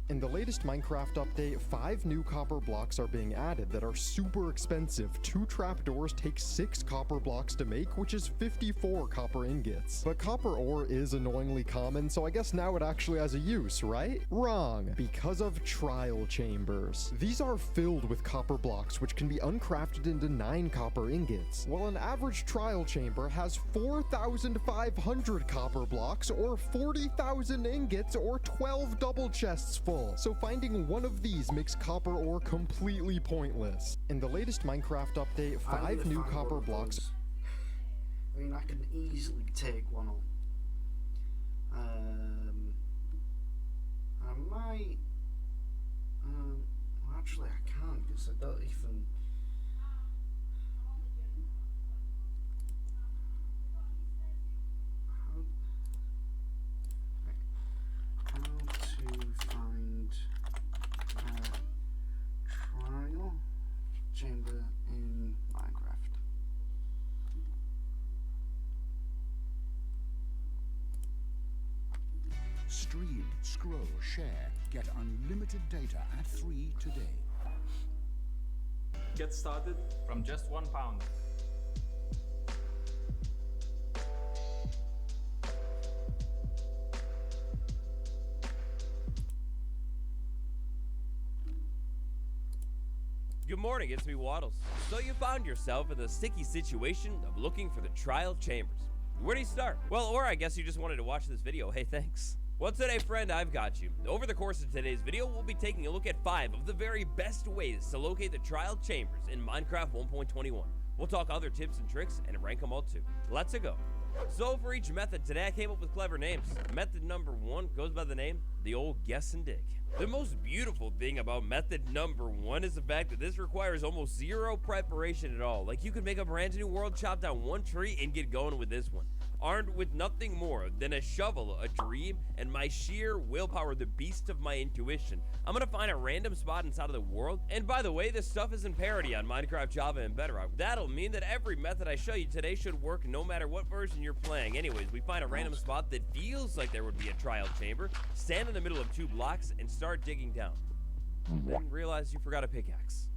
In the latest Minecraft update, 5 new copper blocks are being added that are super expensive. 2 trapdoors take 6 copper blocks to make, which is 54 copper ingots. But copper ore is annoyingly common, so I guess now it actually has a use, right? Wrong, because of trial chambers. These are filled with copper blocks, which can be uncrafted into 9 copper ingots, while an average trial chamber has 4,500 copper blocks, or 40,000 ingots, or 12 double chests full. So finding one of these makes copper ore completely pointless. In the latest Minecraft update, 5 new copper blocks. I mean, I can easily take one on. I might. Well, actually, I can't because I don't even. How to find a trial chamber in Minecraft. Stream, scroll, share. Get unlimited data at 3 today. Get started from just £1. Good morning, it's me, Waddles. So you found yourself in the sticky situation of looking for the trial chambers. Where do you start? Well, or I guess you just wanted to watch this video. Hey, thanks. Well, today, friend, I've got you. Over the course of today's video, we'll be taking a look at 5 of the very best ways to locate the trial chambers in Minecraft 1.21. We'll talk other tips and tricks and rank them all too. Let's go. So for each method today, I came up with clever names. Method number 1 goes by the name, the old guess and dig. The most beautiful thing about method number 1 is the fact that this requires almost 0 preparation at all. Like, you could make a brand new world, chop down one tree, and get going with this one. Armed with nothing more than a shovel, a dream, and my sheer willpower, the beast of my intuition, I'm gonna find a random spot inside of the world. And by the way, this stuff is in parity on Minecraft, Java, and Bedrock. That'll mean that every method I show you today should work no matter what version you're playing. Anyways, we find a random spot that feels like there would be a trial chamber, stand in the middle of 2 blocks, and start digging down. Then realize you forgot a pickaxe.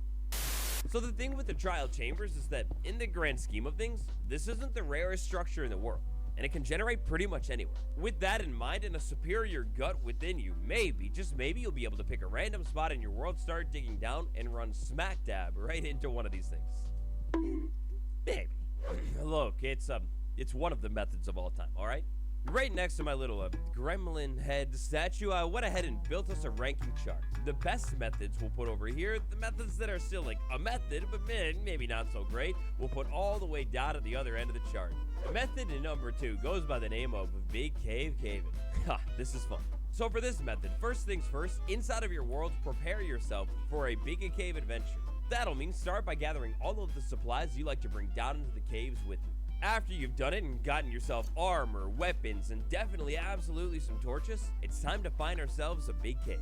So the thing with the trial chambers is that, in the grand scheme of things, this isn't the rarest structure in the world, and it can generate pretty much anywhere. With that in mind and a superior gut within you, maybe, just maybe, you'll be able to pick a random spot in your world, start digging down, and run smack dab right into one of these things. Maybe. Look, it's one of the methods of all time, alright? Right next to my little gremlin head statue, I went ahead and built us a ranking chart. The best methods we'll put over here. The methods that are still like a method, but maybe not so great, we'll put all the way down at the other end of the chart. Method number 2 goes by the name of Big Cave Caving. Ha, this is fun. So for this method, first things first, inside of your world, prepare yourself for a big cave adventure. That'll mean start by gathering all of the supplies you like to bring down into the caves with you. After you've done it and gotten yourself armor, weapons, and definitely absolutely some torches, it's time to find ourselves a big cave.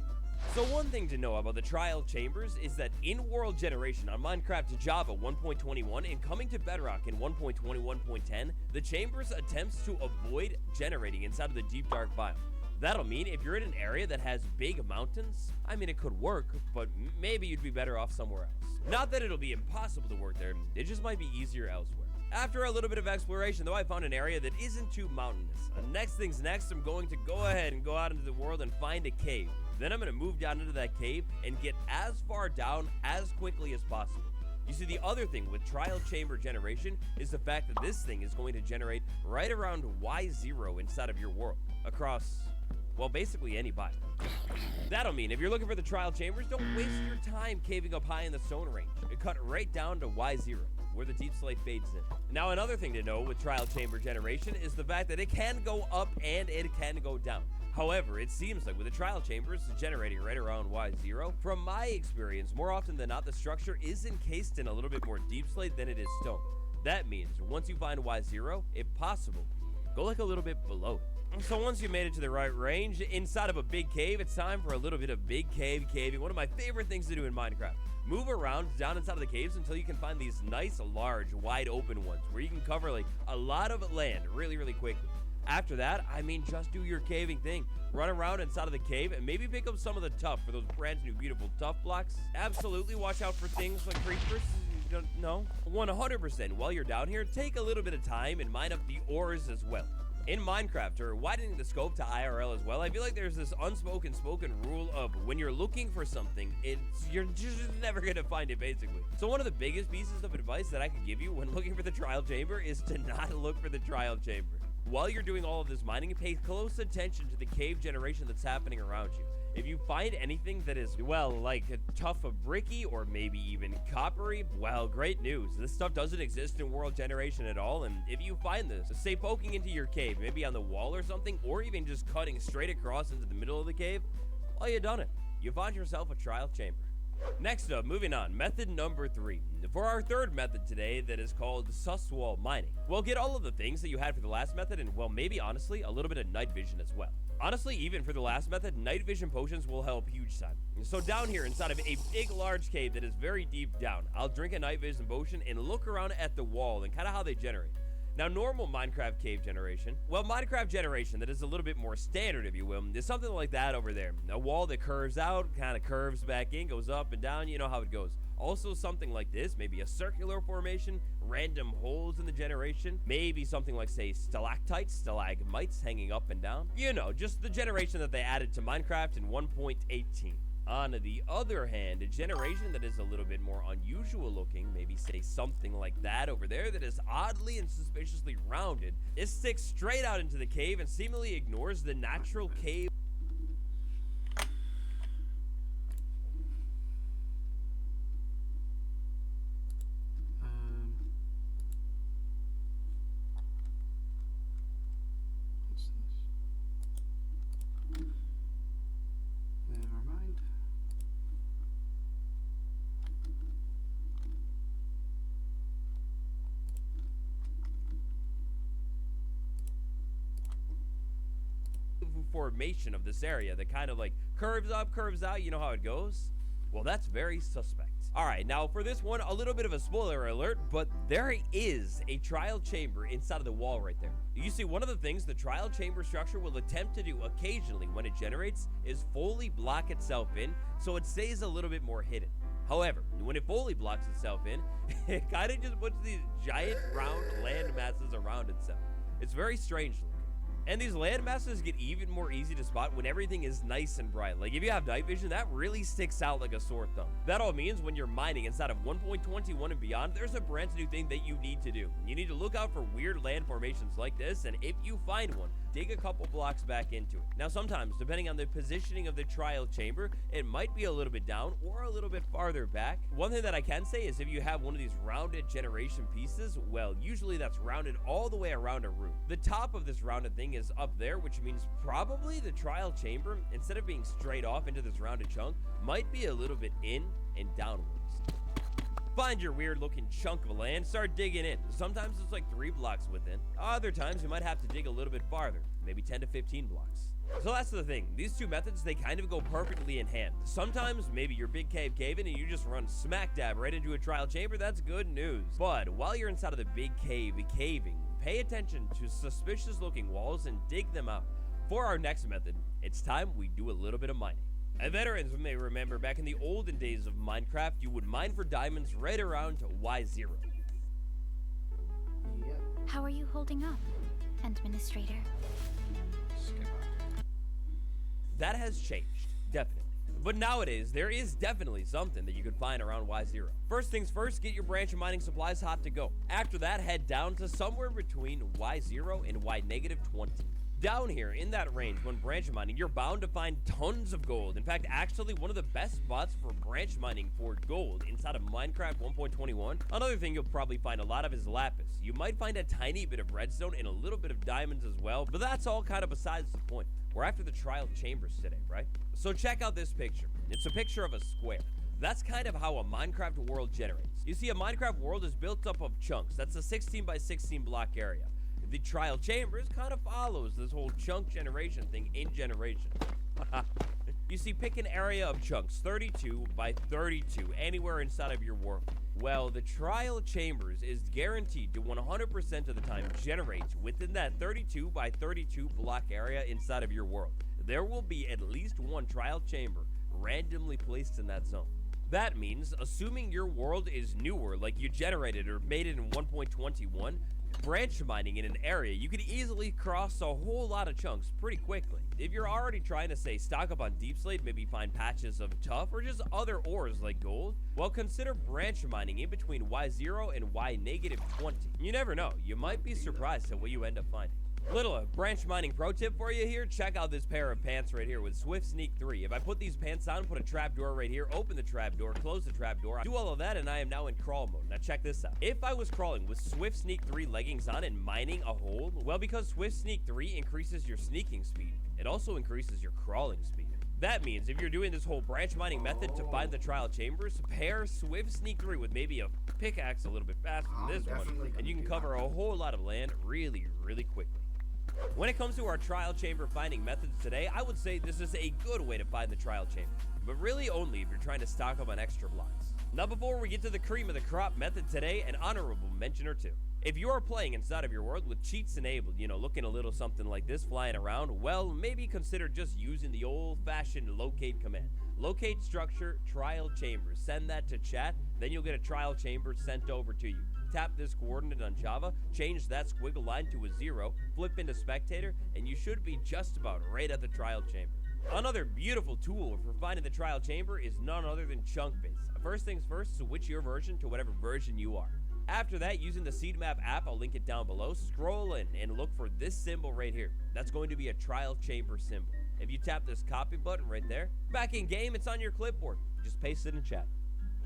So one thing to know about the trial chambers is that in world generation on Minecraft Java 1.21 and coming to Bedrock in 1.21.10, the chambers attempts to avoid generating inside of the deep dark biome. That'll mean if you're in an area that has big mountains, I mean, it could work, but maybe you'd be better off somewhere else. Not that it'll be impossible to work there, it just might be easier elsewhere. After a little bit of exploration, though, I found an area that isn't too mountainous. Next thing's next, I'm going to go ahead and go out into the world and find a cave. Then I'm going to move down into that cave and get as far down as quickly as possible. You see, the other thing with trial chamber generation is the fact that this thing is going to generate right around Y0 inside of your world, across, well, basically any biome. That'll mean if you're looking for the trial chambers, don't waste your time caving up high in the stone range. Cut right down to Y0. Where the deep slate fades in. Now, another thing to know with trial chamber generation is the fact that it can go up and it can go down. However, it seems like with the trial chambers generating right around Y0, from my experience, more often than not, the structure is encased in a little bit more deep slate than it is stone. That means once you find Y0, if possible, go like a little bit below it. So once you made it to the right range, inside of a big cave, it's time for a little bit of big cave caving, one of my favorite things to do in Minecraft. Move around down inside of the caves until you can find these nice, large, wide open ones where you can cover like a lot of land really, really quickly. After that, I mean, just do your caving thing. Run around inside of the cave and maybe pick up some of the tough for those brand new beautiful tough blocks. Absolutely watch out for things like creepers. No, 100%. While you're down here, take a little bit of time and mine up the ores as well. In Minecraft, or widening the scope to IRL as well, I feel like there's this spoken rule of when you're looking for something, you're just never gonna find it, basically. So one of the biggest pieces of advice that I could give you when looking for the trial chamber is to not look for the trial chamber. While you're doing all of this mining, pay close attention to the cave generation that's happening around you. If you find anything that is, well, like a tough of bricky or maybe even coppery, well, great news. This stuff doesn't exist in world generation at all, and if you find this, say poking into your cave, maybe on the wall or something, or even just cutting straight across into the middle of the cave, well, you done it. You found yourself a trial chamber. Next up, moving on, method number 3. For our third method today that is called sus wall mining, we'll get all of the things that you had for the last method and, well, maybe honestly, a little bit of night vision as well. Honestly, even for the last method, night vision potions will help huge time. So down here inside of a big large cave that is very deep down, I'll drink a night vision potion and look around at the wall and kind of how they generate. Now, normal Minecraft cave generation, well, Minecraft generation that is a little bit more standard, if you will, is something like that over there. A wall that curves out, kind of curves back in, goes up and down, you know how it goes. Also something like this, maybe a circular formation, random holes in the generation, maybe something like, say, stalactites, stalagmites hanging up and down. You know, just the generation that they added to Minecraft in 1.18. On the other hand, a generation that is a little bit more unusual looking, maybe say something like that over there that is oddly and suspiciously rounded, it sticks straight out into the cave and seemingly ignores the natural cave. What's this? Never mind. Formation of this area that kind of like curves up, curves out, you know how it goes? Well, that's very suspect. All right, now for this one, a little bit of a spoiler alert, but there is a trial chamber inside of the wall right there. You see, one of the things the trial chamber structure will attempt to do occasionally when it generates is fully block itself in, so it stays a little bit more hidden. However, when it fully blocks itself in, it kind of just puts these giant round land masses around itself. It's very strange looking. And these land masses get even more easy to spot when everything is nice and bright. Like if you have night vision, that really sticks out like a sore thumb. That all means when you're mining inside of 1.21 and beyond, there's a brand new thing that you need to do. You need to look out for weird land formations like this, and if you find one, dig a couple blocks back into it. Now sometimes, depending on the positioning of the trial chamber, it might be a little bit down or a little bit farther back. One thing that I can say is if you have one of these rounded generation pieces, well, usually that's rounded all the way around a room. The top of this rounded thing is up there, which means probably the trial chamber, instead of being straight off into this rounded chunk, might be a little bit in and downwards. Find your weird looking chunk of land, start digging in. Sometimes it's like 3 blocks within. Other times you might have to dig a little bit farther, maybe 10 to 15 blocks. So that's the thing, these two methods, they kind of go perfectly in hand. Sometimes maybe you're big caving and you just run smack dab right into a trial chamber, that's good news. But while you're inside of the big cave caving, pay attention to suspicious looking walls and dig them out. For our next method, it's time we do a little bit of mining. Veterans may remember back in the olden days of Minecraft, you would mine for diamonds right around to Y0. Yep. How are you holding up, Administrator? Skip out. That has changed, definitely. But nowadays, there is definitely something that you could find around Y0. First things first, get your branch of mining supplies hot to go. After that, head down to somewhere between Y0 and Y-20. Down here in that range, when branch mining, you're bound to find tons of gold. In fact, actually one of the best spots for branch mining for gold inside of Minecraft 1.21. Another thing you'll probably find a lot of is lapis. You might find a tiny bit of redstone and a little bit of diamonds as well, but that's all kind of besides the point. We're after the trial chambers today, right? So check out this picture. It's a picture of a square. That's kind of how a Minecraft world generates. You see, a Minecraft world is built up of chunks. That's a 16 by 16 block area. The trial chambers kind of follows this whole chunk generation thing in generation. You see, pick an area of chunks 32 by 32 anywhere inside of your world. Well, the trial chambers is guaranteed to 100% of the time generate within that 32 by 32 block area inside of your world. There will be at least one trial chamber randomly placed in that zone. That means, assuming your world is newer, like you generated or made it in 1.21, branch mining in an area, you could easily cross a whole lot of chunks pretty quickly. If you're already trying to say stock up on deep slate, maybe find patches of tough or just other ores like gold, well, consider branch mining in between Y0 and Y-20. You never know, you might be surprised at what you end up finding. Little branch mining pro tip for you here. Check out this pair of pants right here with Swift Sneak 3. If I put these pants on, put a trapdoor right here, open the trapdoor, close the trapdoor, do all of that, and I am now in crawl mode. Now check this out. If I was crawling with Swift Sneak 3 leggings on and mining a hole, well, because Swift Sneak 3 increases your sneaking speed, it also increases your crawling speed. That means if you're doing this whole branch mining method to find the trial chambers, pair Swift Sneak 3 with maybe a pickaxe a little bit faster than this one, and you can cover a whole lot of land really, really quickly. When it comes to our trial chamber finding methods today, I would say this is a good way to find the trial chamber, but really only if you're trying to stock up on extra blocks. Now before we get to the cream of the crop method today, an honorable mention or two. If you are playing inside of your world with cheats enabled, looking a little something like this flying around, well, maybe consider just using the old-fashioned locate command. Locate structure, trial chamber. Send that to chat, then you'll get a trial chamber sent over to you. Tap this coordinate on Java, change that squiggle line to a 0, flip into spectator, and you should be just about right at the trial chamber. Another beautiful tool for finding the trial chamber is none other than Chunkbase. First things first, switch your version to whatever version you are. After that, using the Seed Map app, I'll link it down below, scroll in and look for this symbol right here. That's going to be a trial chamber symbol. If you tap this copy button right there, back in game, it's on your clipboard. Just paste it in chat.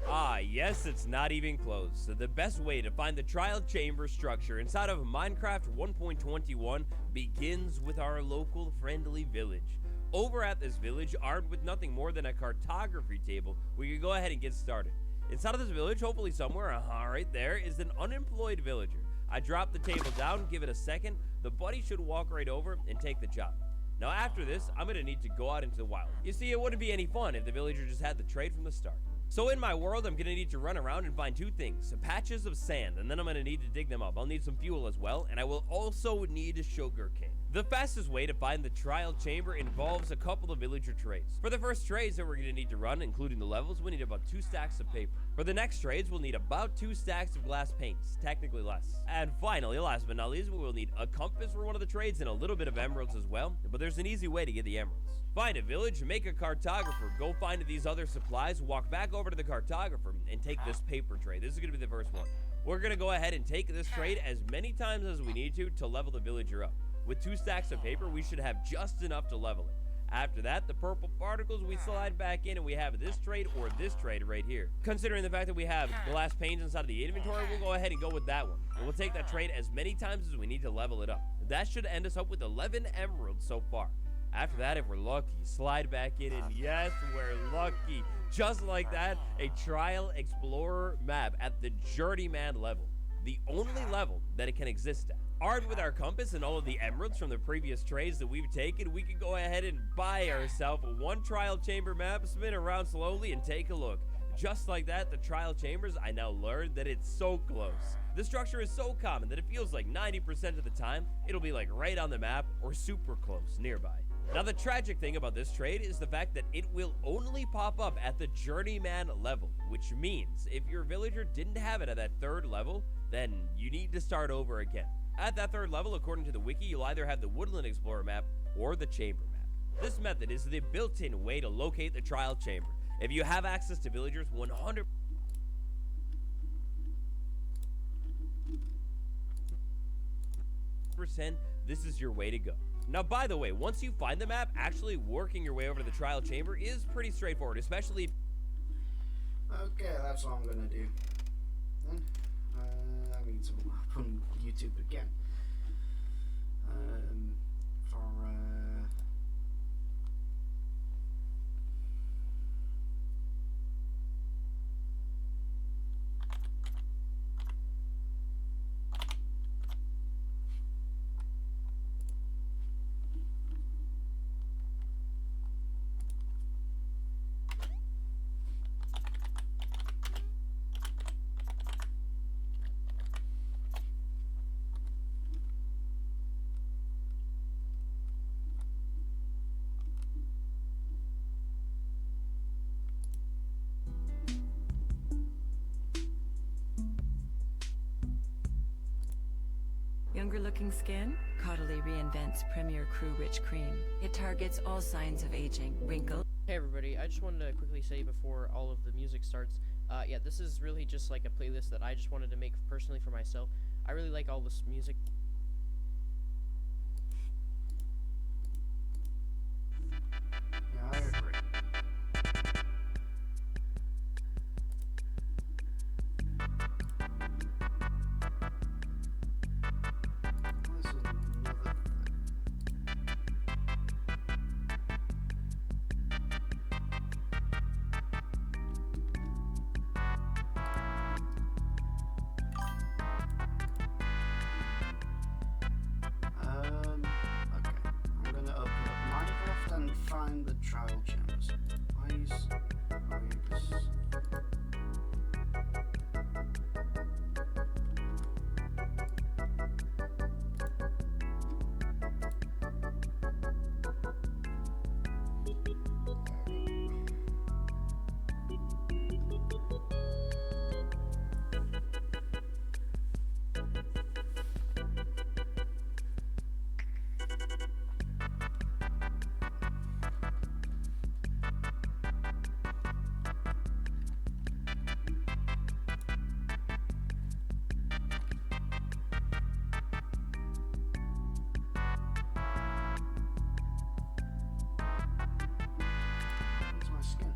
Ah, yes, it's not even close. So the best way to find the trial chamber structure inside of Minecraft 1.21 begins with our local friendly village. Over at this village, armed with nothing more than a cartography table, we can go ahead and get started. Inside of this village, hopefully somewhere, right there, is an unemployed villager. I drop the table down, give it a second, the buddy should walk right over and take the job. Now after this, I'm going to need to go out into the wild. You see, it wouldn't be any fun if the villager just had the trade from the start. So in my world, I'm going to need to run around and find two things, patches of sand, and then I'm going to need to dig them up. I'll need some fuel as well, and I will also need a sugar cane. The fastest way to find the trial chamber involves a couple of villager trades. For the first trades that we're going to need to run, including the levels, we need about 2 stacks of paper. For the next trades, we'll need about 2 stacks of glass paints, technically less. And finally, last but not least, we will need a compass for one of the trades and a little bit of emeralds as well, but there's an easy way to get the emeralds. Find a village, make a cartographer, go find these other supplies, walk back over to the cartographer, and take this paper trade. This is going to be the first one. We're going to go ahead and take this trade as many times as we need to level the villager up. With 2 stacks of paper, we should have just enough to level it. After that, the purple particles, we slide back in and we have this trade or this trade right here. Considering the fact that we have glass panes inside of the inventory, we'll go ahead and go with that one. And we'll take that trade as many times as we need to level it up. That should end us up with 11 emeralds so far. After that, if we're lucky, slide back in, and yes, we're lucky. Just like that, a Trial Explorer map at the Journeyman level. The only level that it can exist at. Armed with our compass and all of the emeralds from the previous trades that we've taken, we can go ahead and buy ourselves one trial chamber map, spin around slowly, and take a look. Just like that, the trial chambers, I now learned that it's so close. The structure is so common that it feels like 90% of the time, it'll be like right on the map or super close nearby. Now the tragic thing about this trade is the fact that it will only pop up at the Journeyman level, which means if your villager didn't have it at that 3rd level, then you need to start over again. At that 3rd level, according to the wiki, you'll either have the Woodland Explorer map or the Chamber map. This method is the built-in way to locate the trial chamber. If you have access to villagers, 100%, this is your way to go. Now, by the way, once you find the map, actually working your way over to the trial chamber is pretty straightforward, especially... Okay, that's what I'm gonna do. Then, I mean, so on YouTube again. Younger looking skin? Caudalie reinvents Premier Crew Rich Cream. It targets all signs of aging, wrinkles. Hey everybody, I just wanted to quickly say before all of the music starts, yeah, this is really just like a playlist that I just wanted to make personally for myself. I really like all this music. Yeah, I agree. This is another thing. Okay. I'm gonna open up Minecraft and find the trial chambers. Please. Where's my skin?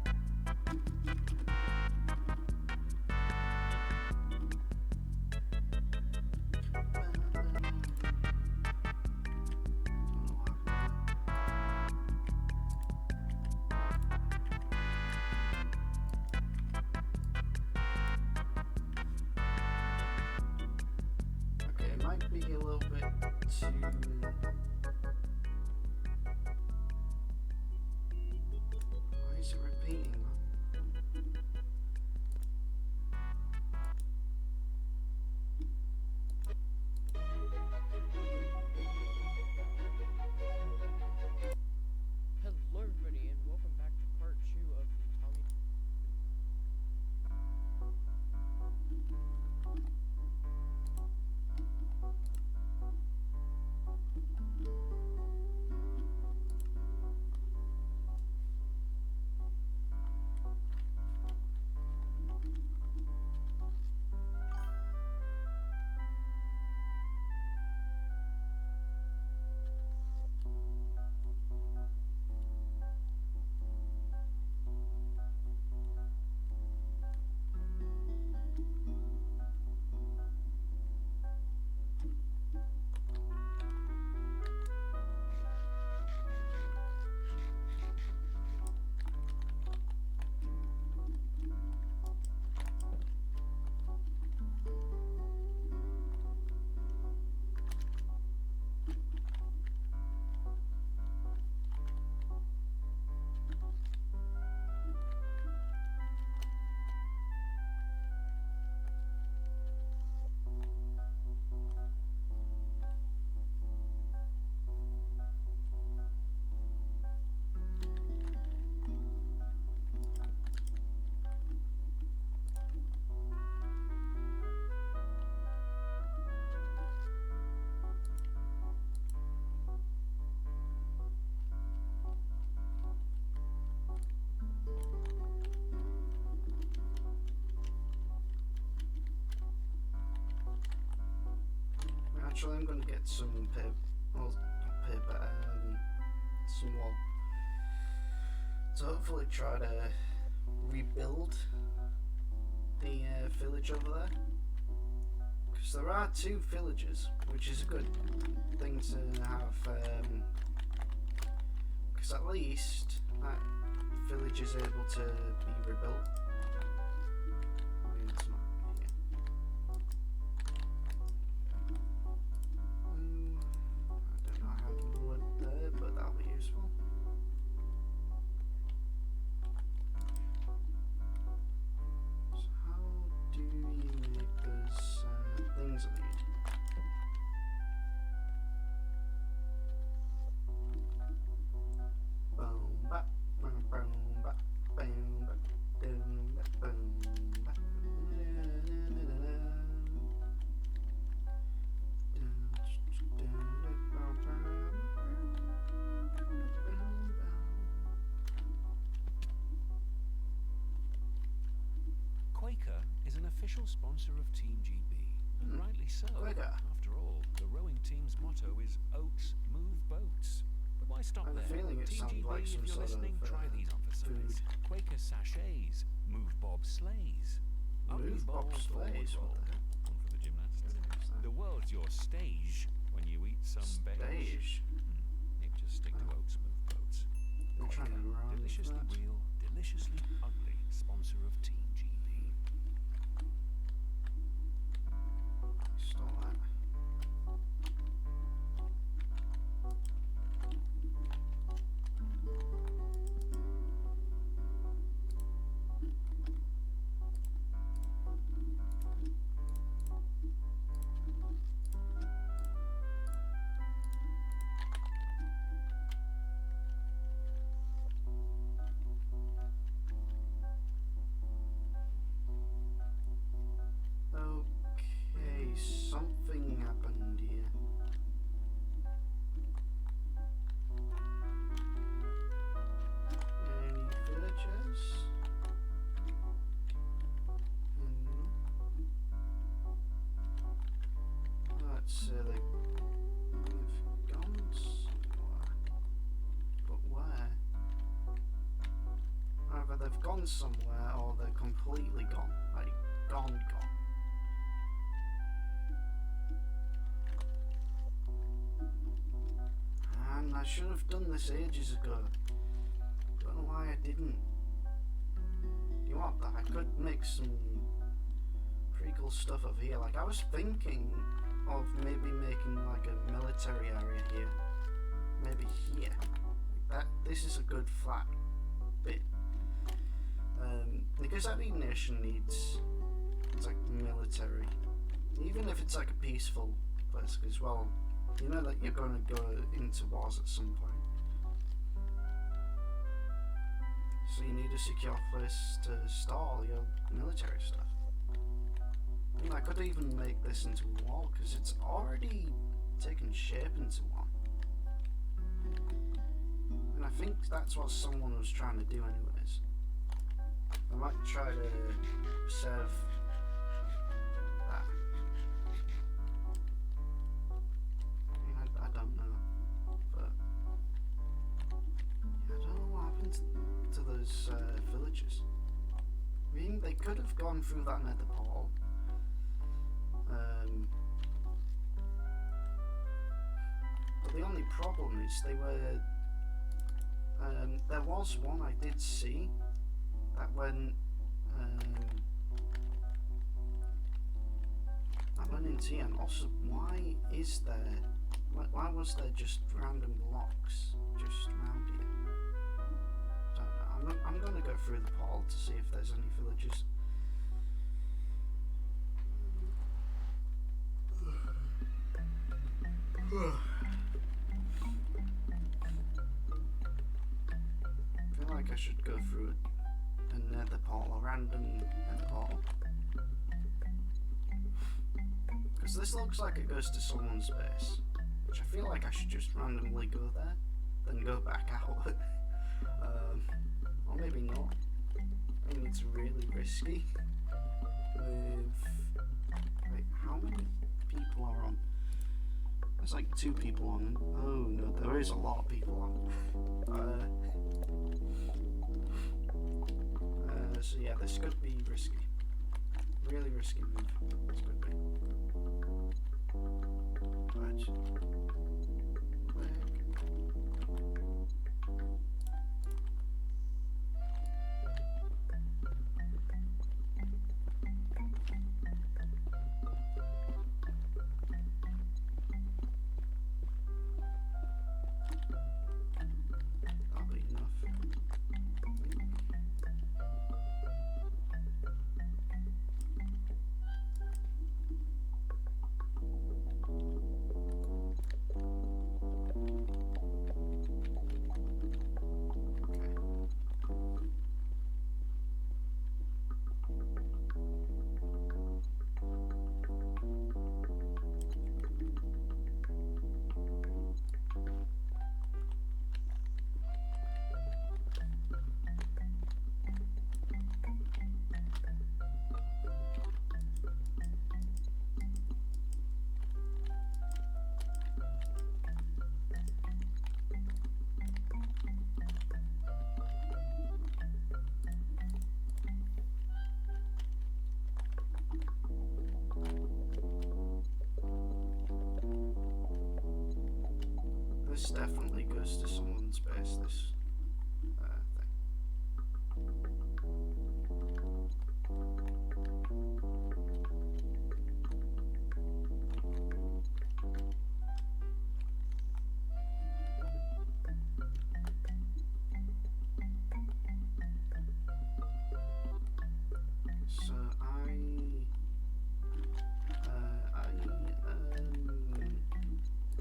Okay, it might be a little bit too. Why is it repeating that? Hello everybody, and welcome back to part 2 of the Tommy. Actually, I'm going to get some paper, well, not paper, some wool. So hopefully try to rebuild the village over there. Because there are 2 villages, which is a good thing to have. Because at least that village is able to be rebuilt. I mean, it's not here. I don't know how to wood there, but that'll be useful. So how do you make those things I need? Boom, bap, boom, boom, bap, boom, bap, boom. an official sponsor of Team GB, and rightly so. Quicker. After all, the rowing team's motto is Oats Move Boats. But why stop I have a there? feeling it Team sounds GB, like some if you're sort of, listening, try these on for size. food. Quaker sachets, Move Bob sleighs. Ugly Move Bob bowl, forward sleighs, what roll. the heck? One for the gymnasts. The world's your stage when you eat some beige. Beige. Maybe just stick to Oats Move Boats. I'm trying to rhyme with Deliciously that. real, deliciously ugly sponsor of Team GB. Stole that. Okay, something happened here. Any villagers? Let's say they've gone somewhere. But where? Either they've gone somewhere or they're completely gone. Like, gone. And I should have done this ages ago. Don't know why I didn't. You want that? I could make some pretty cool stuff over here. Like, I was thinking of maybe making like a military area here. Maybe here. Like that. This is a good flat bit. Because every nation needs, it's like military. Even if it's like a peaceful place, because, well, you know that you're going to go into wars at some point. So you need a secure place to store all your military stuff. I mean, I could even make this into a wall, because it's already taken shape into one. And I think that's what someone was trying to do anyways. I might try to serve that. I mean, I don't know, but yeah, I don't know what happened to those villagers. I mean, they could have gone through that nether portal. But the only problem is they were. There was one I did see that when I went into here, and also why is there? Why was there just random blocks just around here? Don't know. I'm gonna go through the portal to see if there's any villagers. I feel like I should go through a nether portal, a random nether portal. Because this looks like it goes to someone's base, which I feel like I should just randomly go there, then go back out. Or maybe not. I mean, it's really risky. Wait, how many people are on? There's like 2 people on. Oh no, there is a lot of people on. So yeah, this could be risky. Really risky move. This could be. Right. That'll be enough. definitely goes to someone's base, this thing. So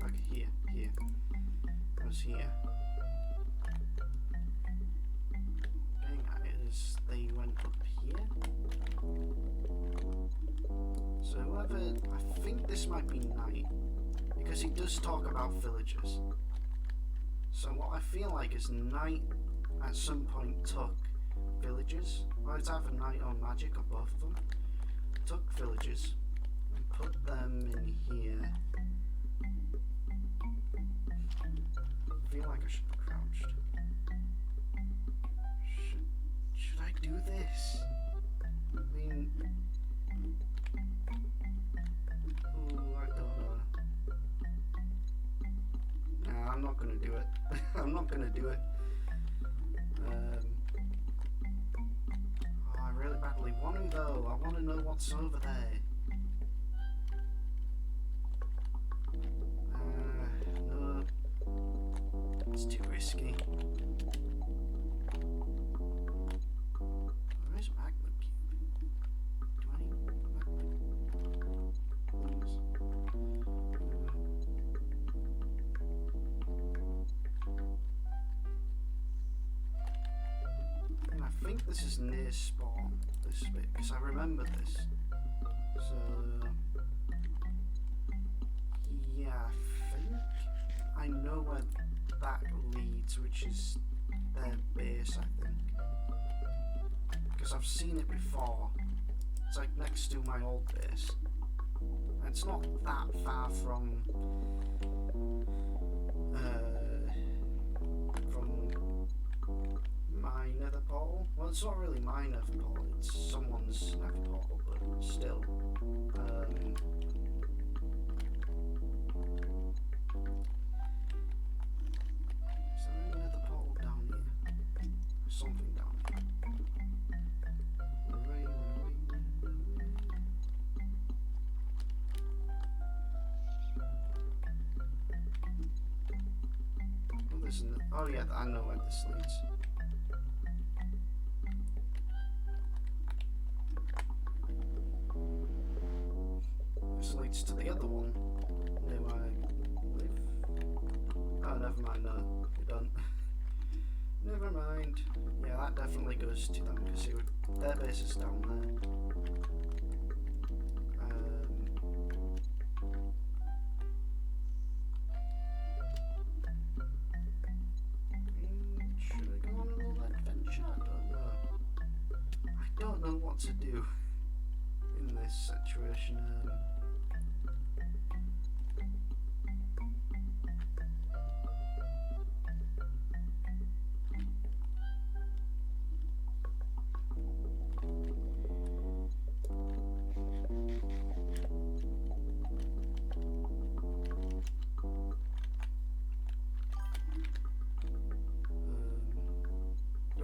like here. I was here. Getting at is they went up here. So whoever, I think this might be night, because he does talk about villagers. So what I feel like is night at some point took villagers, well, it's either night or magic or both of them, took villagers and put them in here. I feel like I should be crouched. Should I do this? I mean, oh, I don't know. Nah, I'm not gonna do it. I'm not gonna do it. I really badly want to though. I want to know what's over there. No. It's too risky. Where's magma cube? Do I need magma things? And I think this is near spawn, this bit, because I remember this. So yeah, I think I know where that leads, which is their base, I think. Because I've seen it before. It's like next to my old base. And it's not that far from my nether portal. Well, it's not really my nether portal, it's someone's nether portal, but still. Is there any nether portal down here? There's something down here. Run away, run away, run away. Oh, there's an, oh yeah, I know where this leads. This leads to the other one. No, I live. Oh, never mind. No, we don't. Never mind. Yeah, that definitely goes to them because their base is down there. Should I go on a little adventure? I don't know. I don't know what to do in this situation.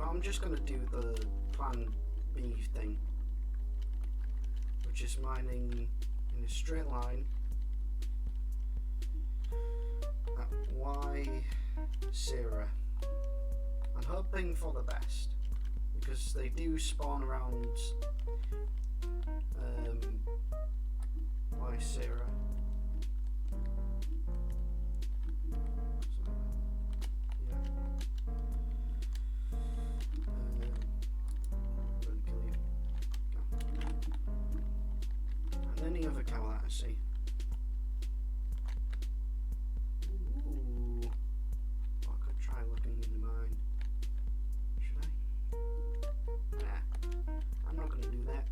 I'm just going to do the plan B thing, which is mining in a straight line at Y Sierra. I'm hoping for the best because they do spawn around Y Sierra. Any other cow that I see. Ooh. Well, I could try looking in the mine. Should I? Nah. I'm not going to do that.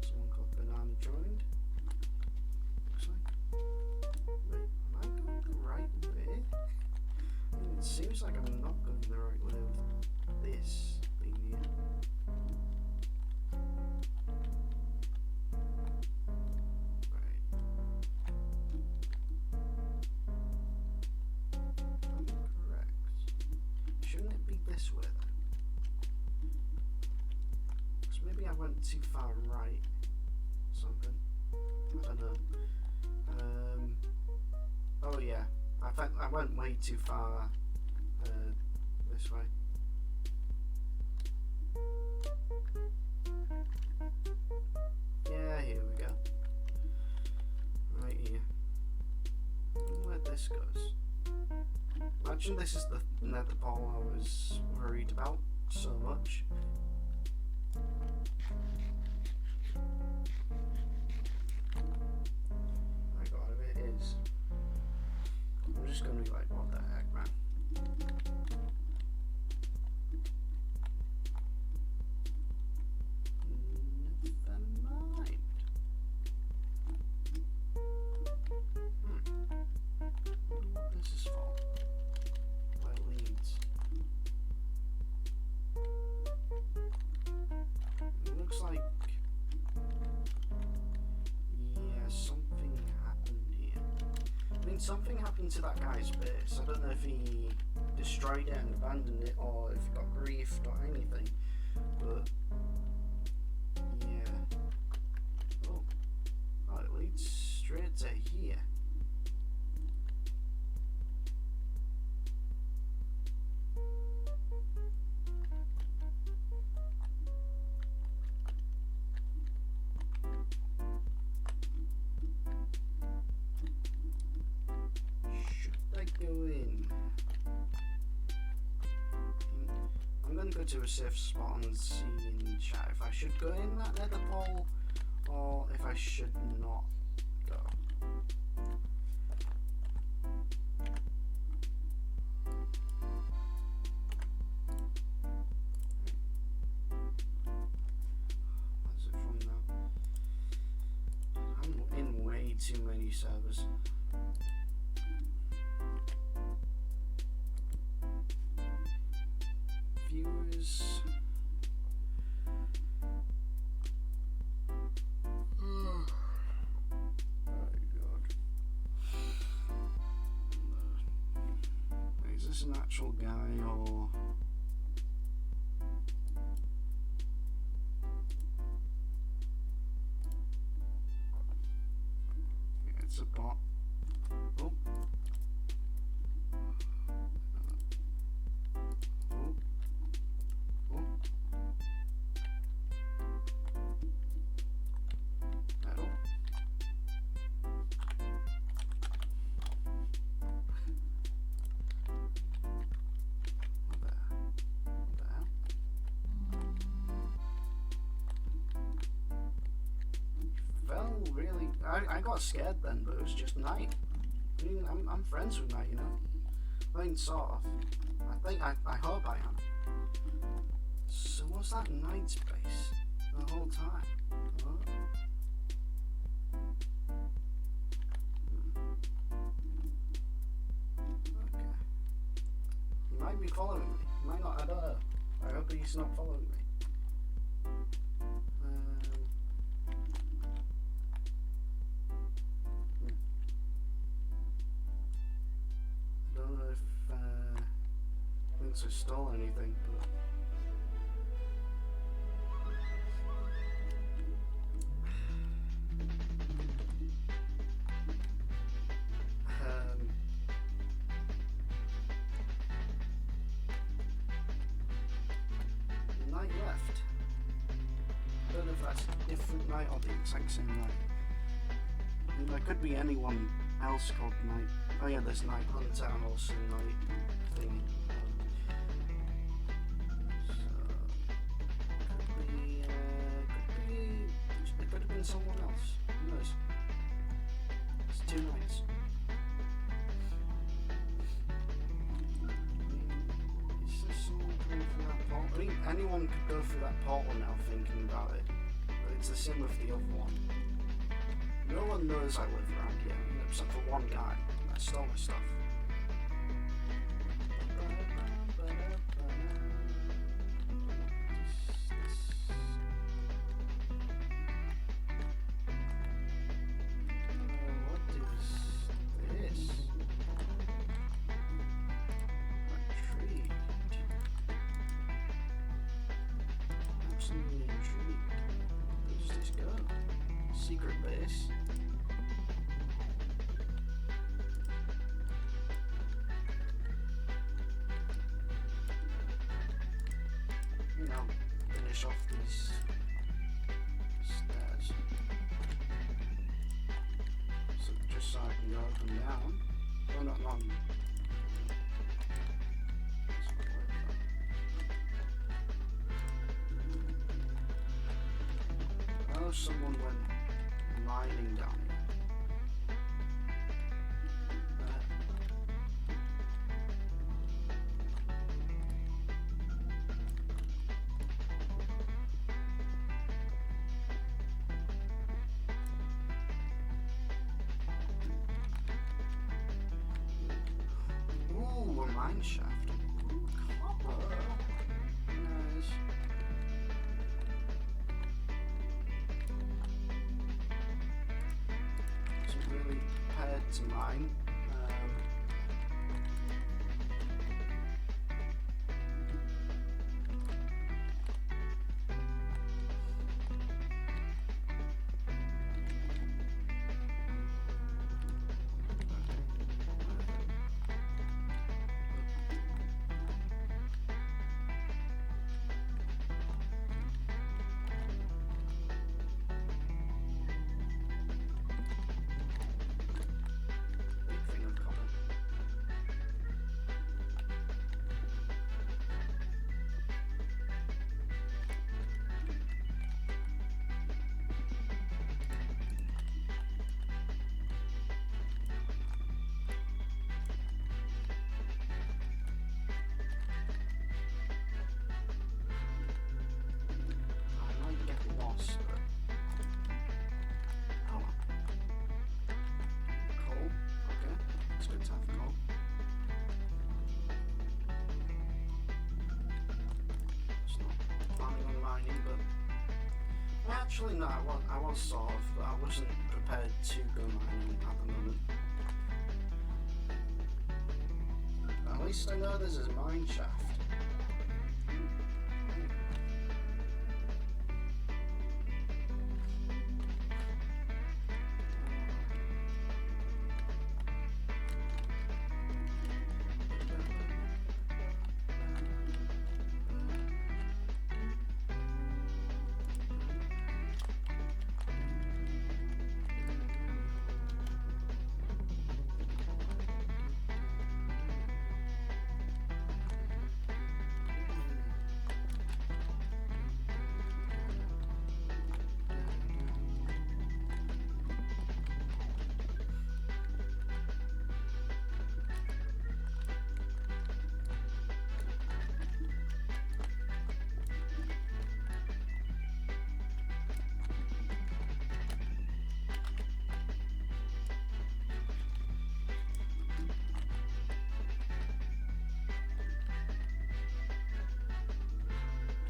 Someone called Banana joined. Looks like. Wait, am I going the right way? I mean, it seems like I'm not going the right way with this being here. this way then? 'Cause maybe I went too far right. Something. I don't know. Oh yeah. I went way too far this way. Yeah, here we go. Right here. Where this goes. Imagine this is the nether ball I was worried about so much. My god, if it is, I'm just gonna be like, what the heck, man? Never mind. What this is for? Where it leads. It looks like, yeah, something happened here. I mean, something happened to that guy's base. I don't know if he destroyed it and abandoned it, or if he got griefed or anything. But yeah. Oh, it leads straight to here. Should I go in? I'm gonna go to a safe spot and see in chat if I should go in that nether pole or if I should not go. Where's it from now? I'm in way too many servers. Viewers. Oh my god. Is this an actual guy or? Yeah, it's a bot. Oh. Oh. Oh. Metal. What the hell? Fell really. I got scared then, but it was just night. I mean, I'm friends with night, you know. I mean, sort of. I hope I am. So what's that night space the whole time? Huh? Okay. He might be following me. He might not. I don't know. I hope he's not following me. I don't know if Links has stole anything, but night left. I don't know if that's a different night or the exact same night. I mean, there could be anyone else called Night. Oh yeah, there's Night Hunter and also Night thing. It could have been someone else. Who knows? It's 2 nights. Is there someone coming through that portal? I mean, anyone could go through that portal now thinking about it. But it's the same with the other one. No one knows I live around here, except for one guy that stole my stuff. What is this? A tree. suddenly intrigued. Where does this go? Secret base? You know, finish off these stairs. So just so I can go up and down. Oh, not long. Oh, someone went mining down here. Ooh, a mine shaft. Ooh, copper. Nice. Isn't really prepared to mine. Big thing of copper. I might get lost, but oh well. Coal, okay. It's good to have coal. It's not planning on mining, but well, actually no, I was sort of, but I wasn't prepared to go mining at the moment. At least I know there's a mine shaft.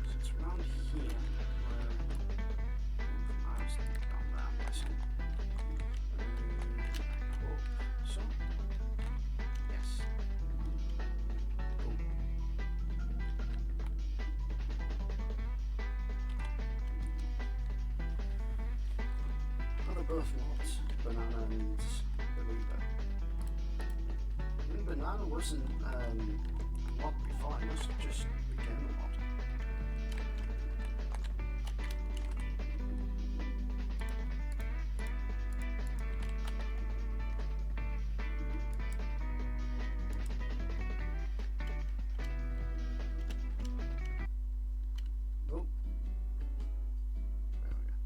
So it's around here where I was down there, I'm guessing. Up, so. Yes. Boom. Oh, they're both mods, Banana and the Reaper. I mean, Banana wasn't a mod before, it must have just became a mod. Oh. There we go.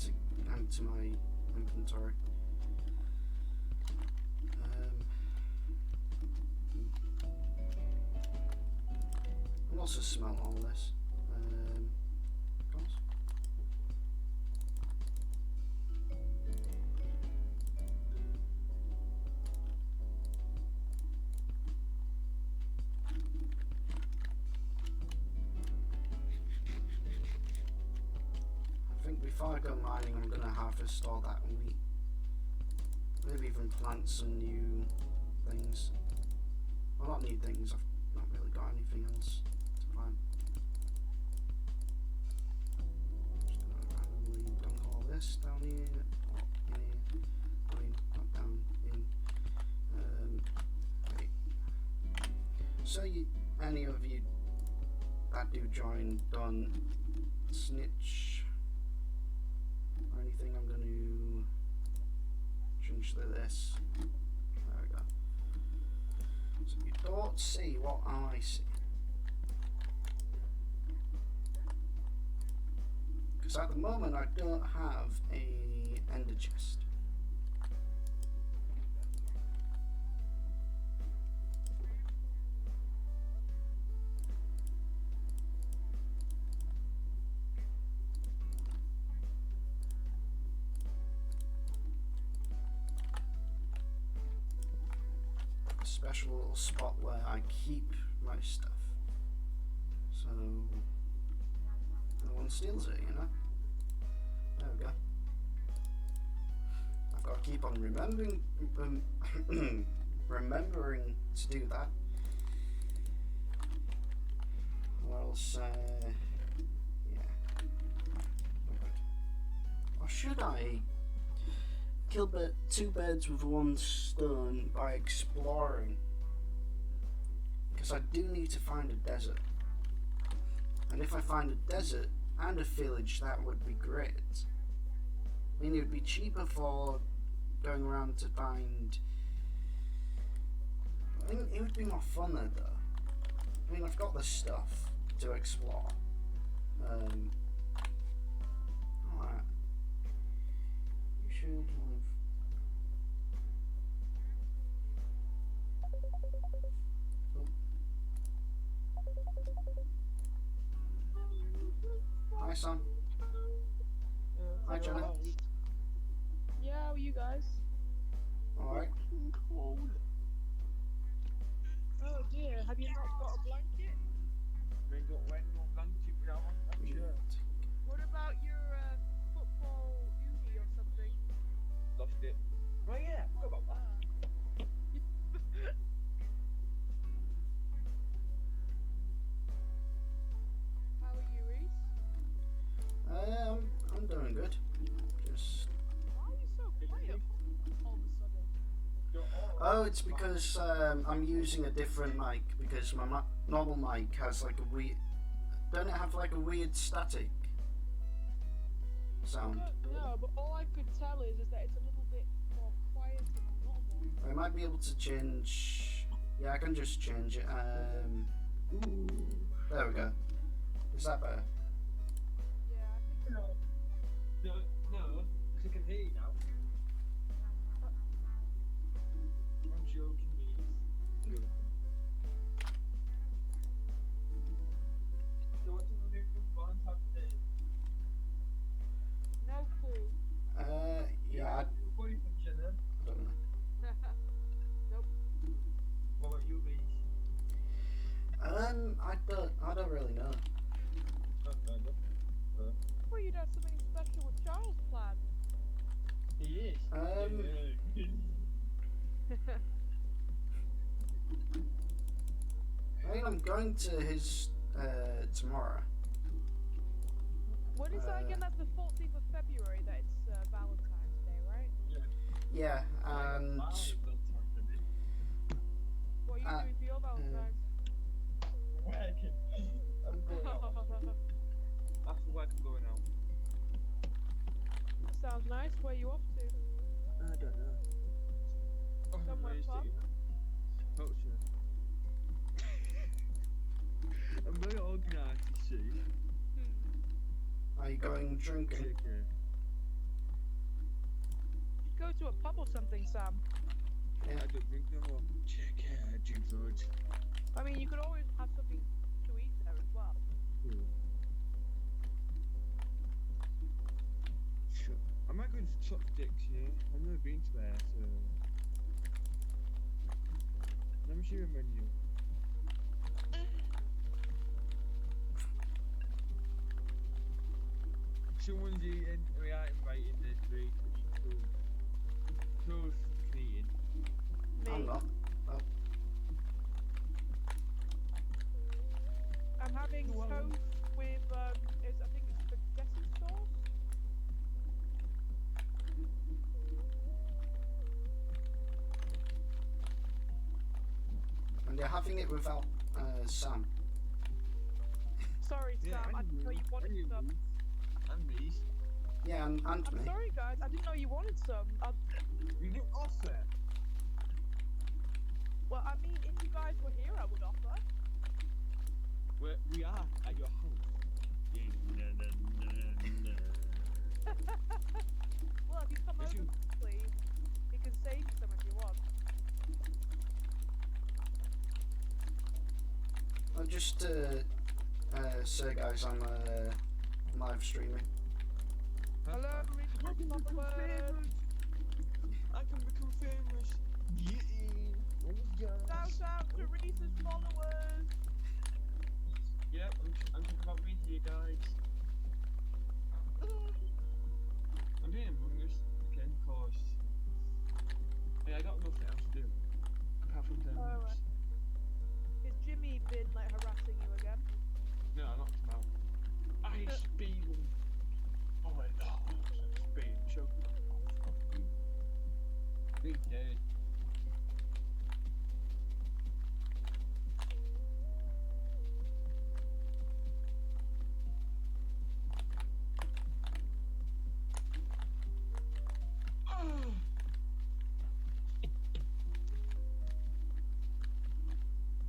to add to my inventory. I'll also smell all this. Goes. I think before I go mining, I'm gonna harvest all that wheat. Maybe even plant some new things. Well, not new things. I've not really got anything else to plant. Just gonna randomly dunk all this down here, in here. I mean, not down, in. Wait. So any of you that do join don't snitch or anything, I'm going to change to this. There we go. So you don't see what I see. Because at the moment I don't have a ender chest. Special little spot where I keep my stuff, so no one steals it, you know. There we go. I've got to keep on remembering to do that, or else yeah. Or should I kill two birds with one stone by exploring? Because I do need to find a desert. And if I find a desert and a village, that would be great. I mean, it would be cheaper for going around to find... I think it would be more fun there, though. I mean, I've got the stuff to explore. Alright. You should have... Hi, Sam. Hi, Jenna. Yeah, how are you guys? Alright. Cold. Oh dear, have you not got a blanket? What about your football uni or something? Lost it. Oh yeah, what about that? How are you, Reese? I'm doing good. Just... Why are you so quiet all of a sudden? Oh, it's because I'm using a different mic, because my normal mic has like a weird... Don't it have like a weird static sound? No, but all I could tell is that it's a little bit more quiet than normal. I might be able to change... Yeah, I can just change it. There we go. Is that better? Yeah, I think so. No, because I can hear you now. I'm joking, Reese. So what do we do for Valentine's Day? No clue. Yeah, What do you think, Jenna? I don't know. Nope. What about you, Reese? I don't really know. Well, you'd have something special with Charles planned. He is. I mean, I'm going to his tomorrow. When is that again? That's the 14th of February that it's Valentine's Day, right? Yeah, and What are you doing for your Valentine's? Working. I'm going out. After work, I'm going out. Sounds nice. Where are you off to? I don't know. Somewhere fun? Culture. I'm very organised, you see. are you going drinking? go to a pub or something, Sam? I don't drink no more. Check drink loads. I mean, you could always have something to eat there as well. Sure. I might go to Chopsticks, yeah. I've never been to there, so. Let me see your menu. Someone's eating, we are inviting this week to eat food. Who's fucking eating? I'm not. Oh. I'm having toast with, I think it's spaghetti sauce. And you're having it without Sam. Sorry, Yeah, Sam, I didn't know you wanted some. And me. Yeah, and I'm me. sorry, guys, I didn't know you wanted some. You didn't offer. Well, I mean, if you guys were here, I would offer. We are at your house. Well, if you come over quickly, we can save you some if you want. I'll just say, guys, I'm live streaming. Hello, Richard followers. I can become famous. Shout out to Reese's followers. Yep, I'm talking about me here, guys. I'm doing Among Us again, cause I got nothing else to do apart from doing Alright. Has Jimmy been like harassing you again? No, I knocked him out. I speed him. Oh my god, speed him. Show. Big dead.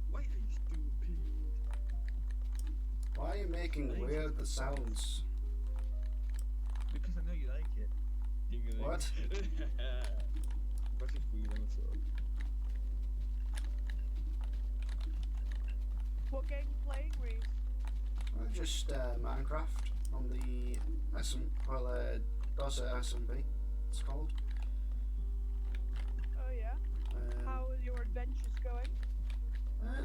Why are you stupid? Why are you making weird sounds? Because I know you like it. What? What's it for you also? What game you playing, Reese? Just Minecraft on the DOZA SMP, it's called. Oh yeah? How are your adventures going?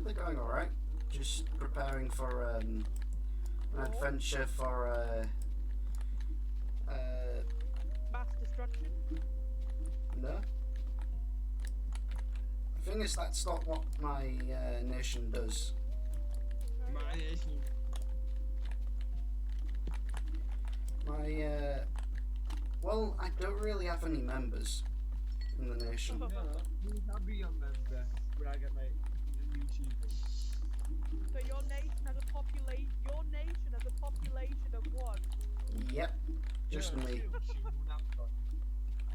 They're going alright. Just preparing for an adventure for Mass destruction? no. The thing is, that's not what my nation does. My nation. Well, I don't really have any members in the nation. No, I'll be your member when I get my YouTube. So your nation has a population of what? Yep, just me.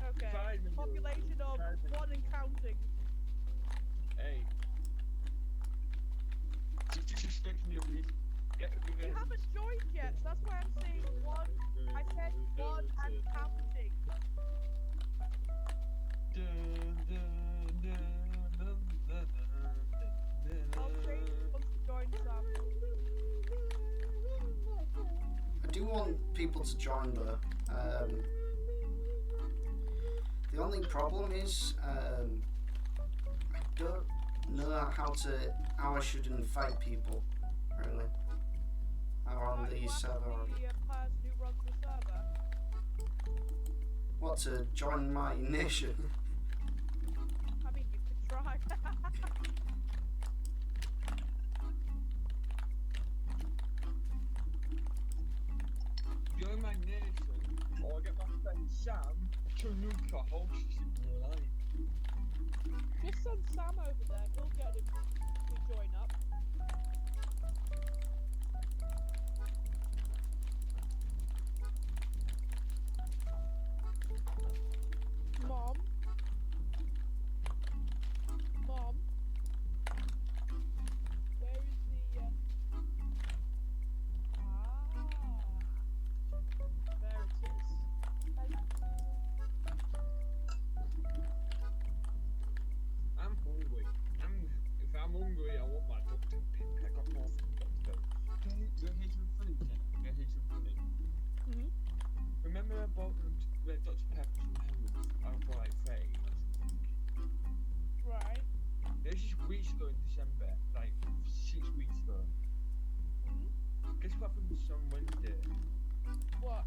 Okay. Population of 1 and counting. Hey. Just disrespecting your reason. You haven't joined yet, so that's why I'm saying 1. I said 1 and counting. I'll change once you join, Sam. I do want people to join though. The only problem is I don't know how I should invite people, really. Are on the server. The person who runs the server. What, to join my nation? I mean, you could try. Join my nation, or get my friend Sam to nuke a host in real life. Just send Sam over there, he'll get him to join up. Mom? Mom? Where is the, there it is. I'm hungry. I want my Dr. Pepper. I got more from Dr. Pepper. Here's some funny, Jenna. Here's some funny. Remember I bought Dr. Pepper from Henry's? For like 30 or something. Right. It was just weeks ago in December, like 6 weeks ago. Guess what happened on Wednesday? What?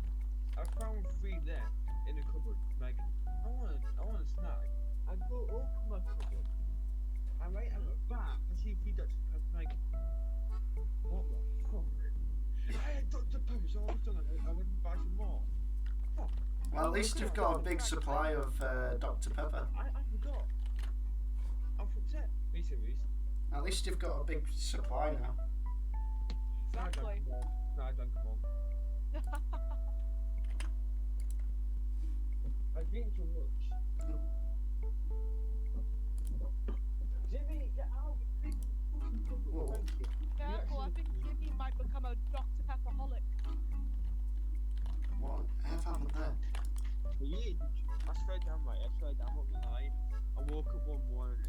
I found 3 there in the cupboard. Like, I want a snack. I go open my cupboard. I write out a bath. I see 3 Dr. Pepper. Like, what the fuck? I had Dr. Pepper, so all of a sudden I went and buy some more. Fuck. Well, at least you've got a big supply of Dr. Pepper. I forgot. I'm upset. Reese. At least you've got a big supply now. Exactly. No, I don't come on. I've been too much. Jimmy, get out! Whoa. Careful, I think Jimmy might become a Dr. Pepperholic. What happened there? Yeah, I swear down, right? I swear down, I'm not gonna lie. I woke up one morning,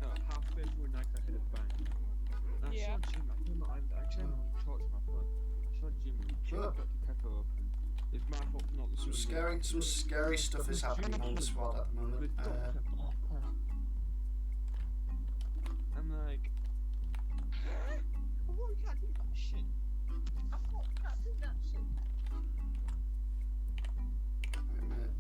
halfway through the night I hit a bang. And I saw Jimmy, I actually talked to my phone. I saw Jimmy, Dr. Pepper open. It's my fault for not the Some scary stuff is happening on the squad at the moment. I'm like, what, you can't do that shit. I thought you can't do that shit. Wait a minute.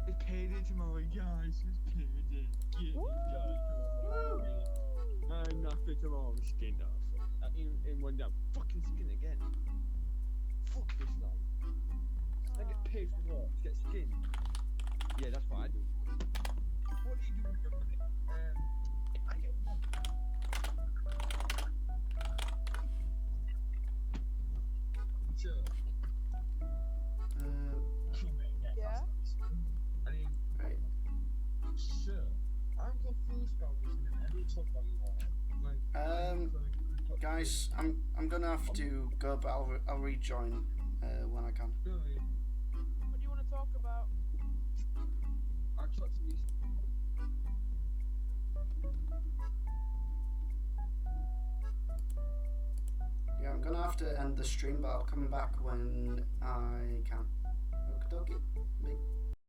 It's payday tomorrow, guys. It's payday. Get it, guys. I'm not fit tomorrow. I'm skinned off. In one down. Fucking skin again. Fuck this now. I get paid for what? To get skinned. Yeah, that's what I do. What do you do with your money? I get one. Sure. Yeah? I mean, Right. sure. I'm confused about this in a minute. We'll talk about it more. Guys, I'm gonna have to go, but I'll rejoin when I can. Really? What do you want to talk about? I'll talk to you. Yeah, I'm gonna have to end the stream, but I'll come back when I can. Okie dokie. Bye.